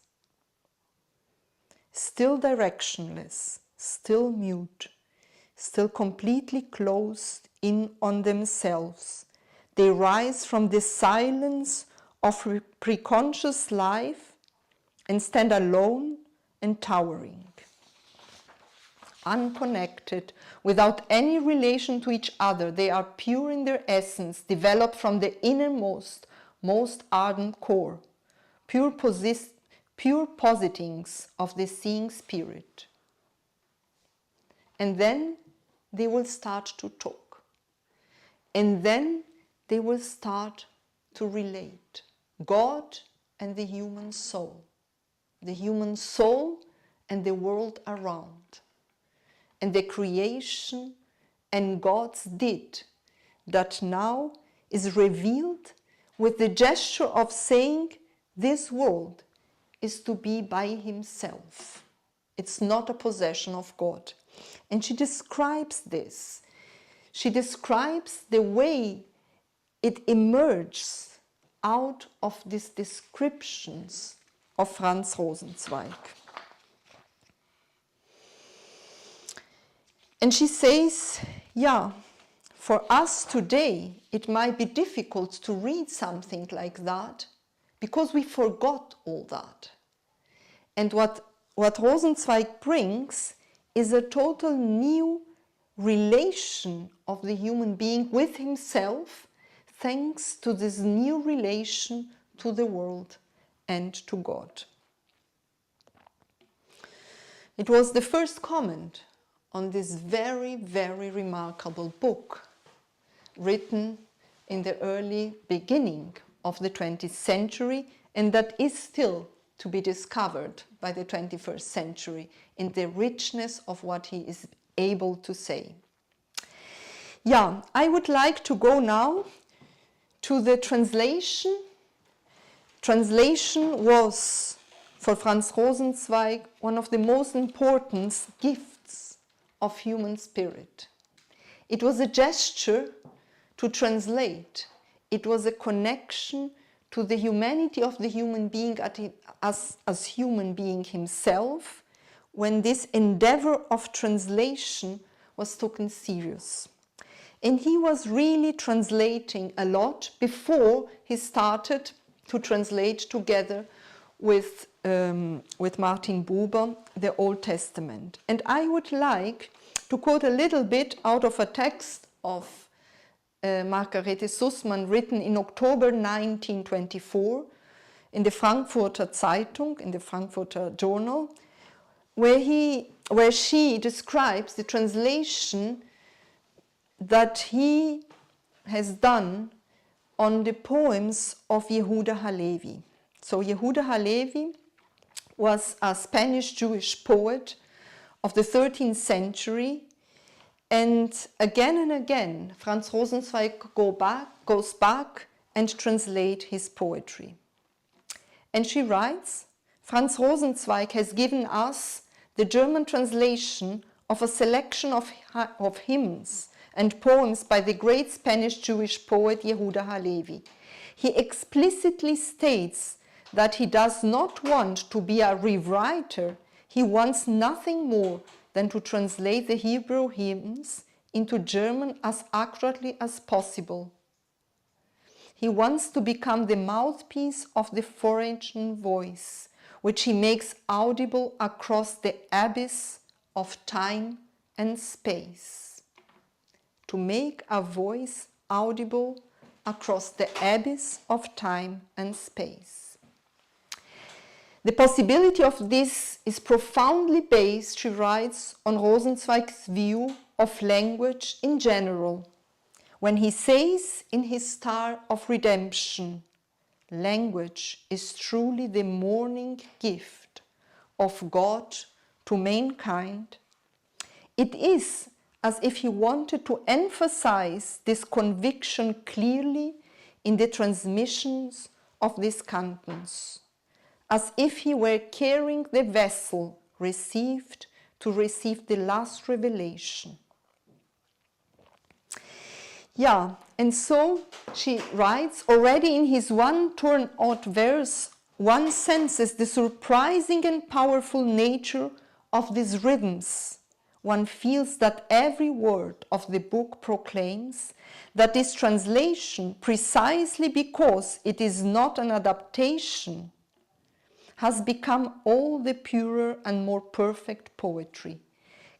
Still directionless, still mute, still completely closed in on themselves, they rise from the silence of preconscious life and stand alone and towering, unconnected, without any relation to each other. They are pure in their essence, developed from the innermost, most ardent core, pure positings of the seeing spirit. And then they will start to talk. And then they will start to relate God and the human soul and the world around, and the creation and God's deed that now is revealed with the gesture of saying this world is to be by himself. It's not a possession of God. And she describes this. She describes the way it emerges out of these descriptions of Franz Rosenzweig. And she says, yeah, for us today, it might be difficult to read something like that because we forgot all that. And what Rosenzweig brings is a total new relation of the human being with himself, thanks to this new relation to the world and to God. It was the first comment on this very, very remarkable book, written in the early beginning of the 20th century, and that is still to be discovered by the 21st century in the richness of what he is able to say. Yeah, I would like to go now to the translation. Translation was, for Franz Rosenzweig, one of the most important gifts of human spirit. It was a gesture to translate. It was a connection to the humanity of the human being as human being himself, when this endeavor of translation was taken serious. And he was really translating a lot before he started to translate together with Martin Buber the Old Testament. And I would like to quote a little bit out of a text of Margarete Sussman, written in October 1924 in the Frankfurter Zeitung, in the Frankfurter Journal, where she describes the translation that he has done on the poems of Yehuda Halevi. So Yehuda Halevi was a Spanish Jewish poet of the 13th century, and again, Franz Rosenzweig goes back and translates his poetry. And she writes, Franz Rosenzweig has given us the German translation of a selection of hymns and poems by the great Spanish Jewish poet Yehuda Halevi. He explicitly states that he does not want to be a rewriter. He wants nothing more than to translate the Hebrew hymns into German as accurately as possible. He wants to become the mouthpiece of the foreign voice, which he makes audible across the abyss of time and space. To make a voice audible across the abyss of time and space. The possibility of this is profoundly based, she writes, on Rosenzweig's view of language in general. when he says in his Star of Redemption, language is truly the morning gift of God to mankind, it is as if he wanted to emphasize this conviction clearly in the transmissions of these cantons, as if he were carrying the vessel received to receive the last revelation. Yeah, and so she writes, already in his one torn-out verse, one senses the surprising and powerful nature of these rhythms. One feels that every word of the book proclaims that this translation, precisely because it is not an adaptation, has become all the purer and more perfect poetry,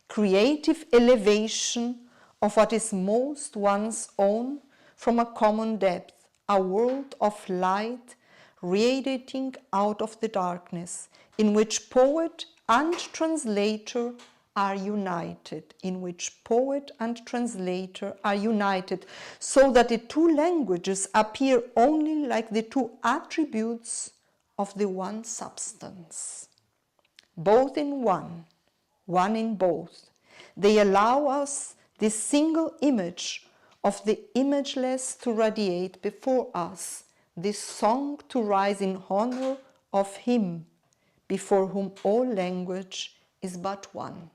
creative elevation of what is most one's own from a common depth, a world of light radiating out of the darkness, in which poet and translator are united, so that the two languages appear only like the two attributes of the one substance. Both in one in both, they allow us this single image of the imageless to radiate before us, this song to rise in honor of him, before whom all language is but one.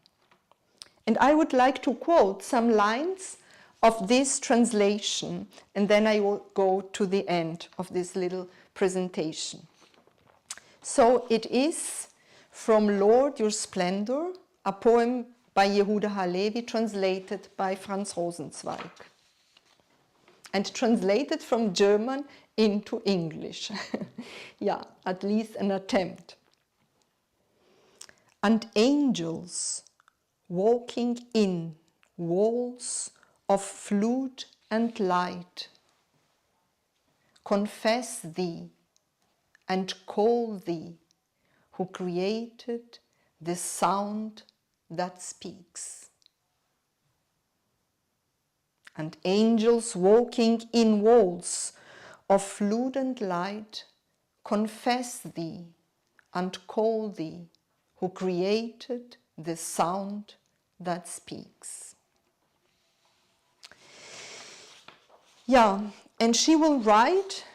And I would like to quote some lines of this translation, and then I will go to the end of this little presentation. So it is from Lord, Your Splendor, a poem by Yehuda Halevi, translated by Franz Rosenzweig, and translated from German into English. Yeah, at least an attempt. And angels walking in walls of flute and light confess thee and call thee, who created the sound that speaks. And angels walking in walls of flute and light confess thee and call thee, who created the sound that speaks. Yeah, and she will write,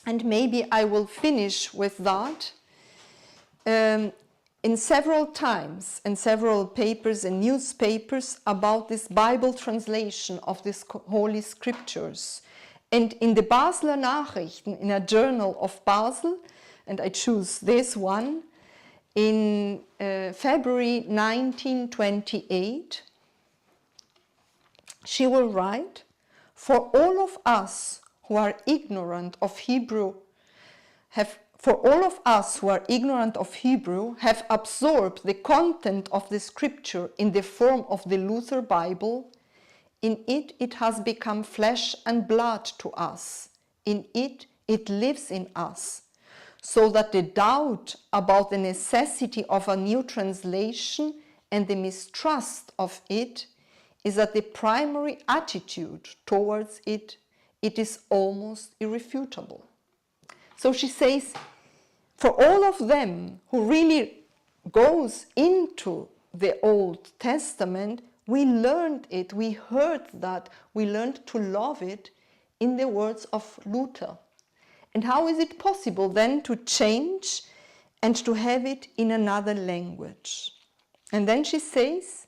and maybe I will finish with that, in several times and several papers and newspapers about this Bible translation of these Holy Scriptures. And in the Basler Nachrichten, in a journal of Basel, and I choose this one, in February 1928, she will write, for all of us who are ignorant of Hebrew have absorbed the content of the scripture in the form of the Luther Bible. In it has become flesh and blood to us. In it lives in us, so that the doubt about the necessity of a new translation and the mistrust of it is that the primary attitude towards it is almost irrefutable. So she says, for all of them who really goes into the Old Testament, we learned it, we heard that, we learned to love it in the words of Luther. And how is it possible then to change and to have it in another language? And then she says,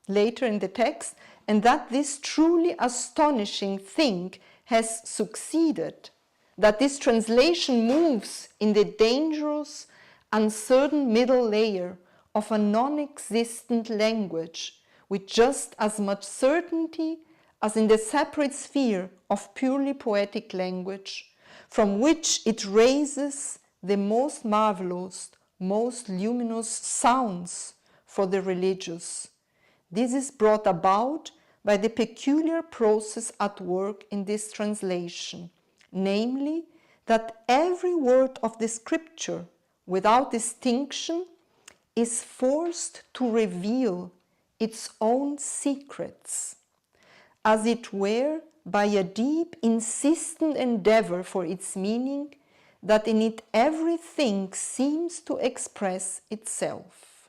later in the text, and that this truly astonishing thing has succeeded, that this translation moves in the dangerous, uncertain middle layer of a non-existent language with just as much certainty as in the separate sphere of purely poetic language, from which it raises the most marvelous, most luminous sounds for the religious. This is brought about by the peculiar process at work in this translation, namely, that every word of the scripture, without distinction, is forced to reveal its own secrets, as it were by a deep, insistent endeavor for its meaning, that in it everything seems to express itself.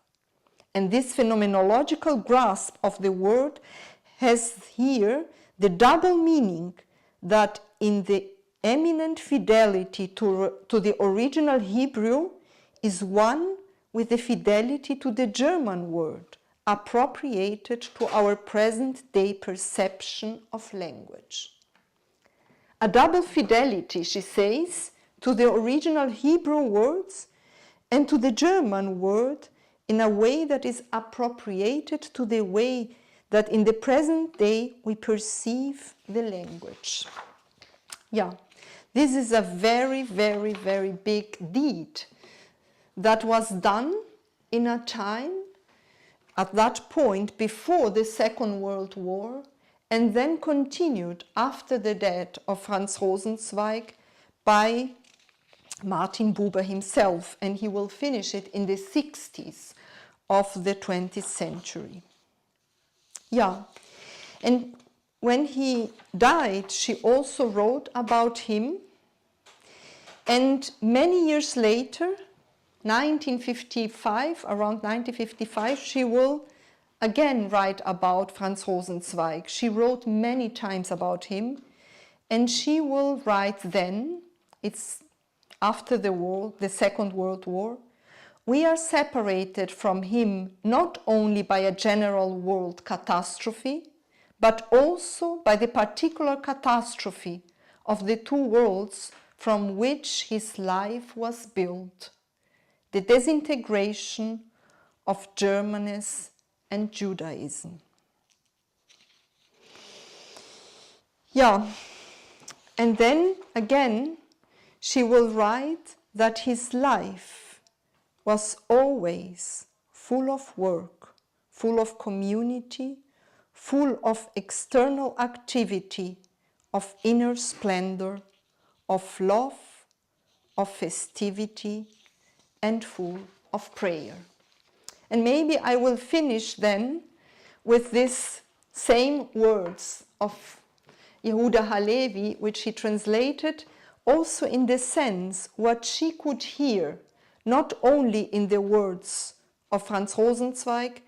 And this phenomenological grasp of the word has here the double meaning that in the eminent fidelity to the original Hebrew is one with the fidelity to the German word, appropriated to our present-day perception of language. A double fidelity, she says, to the original Hebrew words and to the German word in a way that is appropriated to the way that in the present day we perceive the language. Yeah, this is a very, very, very big deed that was done in a time at that point before the Second World War, and then continued after the death of Franz Rosenzweig by Martin Buber himself, and he will finish it in the 60s of the 20th century. Yeah, and when he died, she also wrote about him, and many years later, 1955, around 1955, she will again write about Franz Rosenzweig. She wrote many times about him, and she will write then, it's after the war, the Second World War, we are separated from him not only by a general world catastrophe, but also by the particular catastrophe of the two worlds from which his life was built, the disintegration of Germany and Judaism. Yeah, and then again she will write that his life was always full of work, full of community, full of external activity, of inner splendor, of love, of festivity, and full of prayer. And maybe I will finish then with these same words of Yehuda Halevi, which he translated also in the sense what she could hear, not only in the words of Franz Rosenzweig,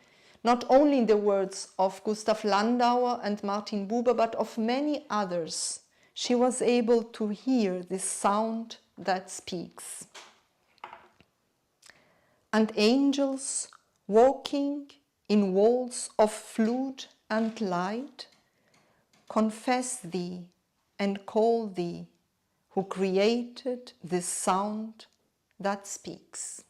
not only in the words of Gustav Landauer and Martin Buber, but of many others. She was able to hear this sound that speaks. And angels walking in walls of fluid and light confess thee and call thee, who created this sound that speaks.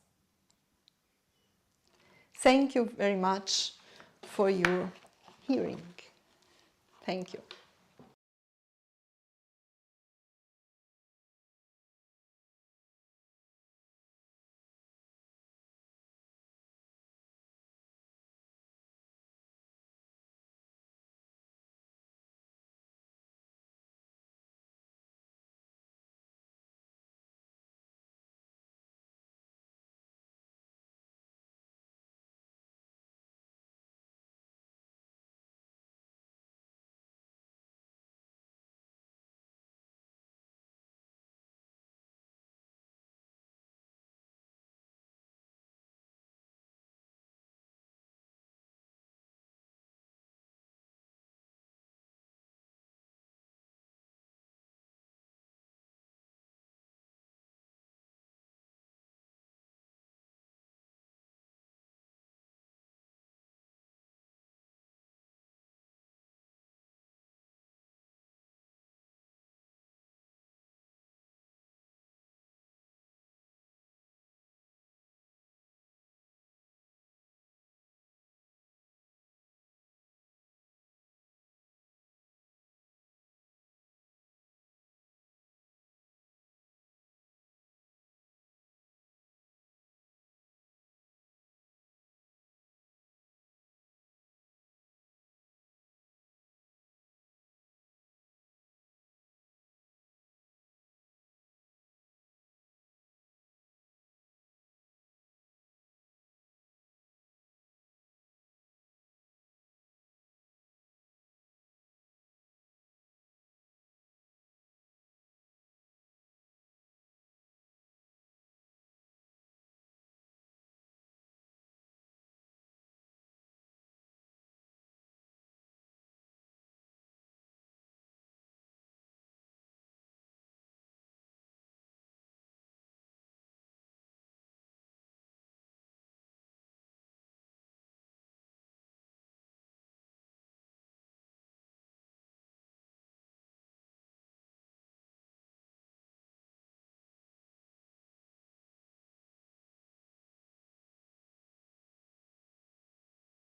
Thank you very much for your hearing. Thank you.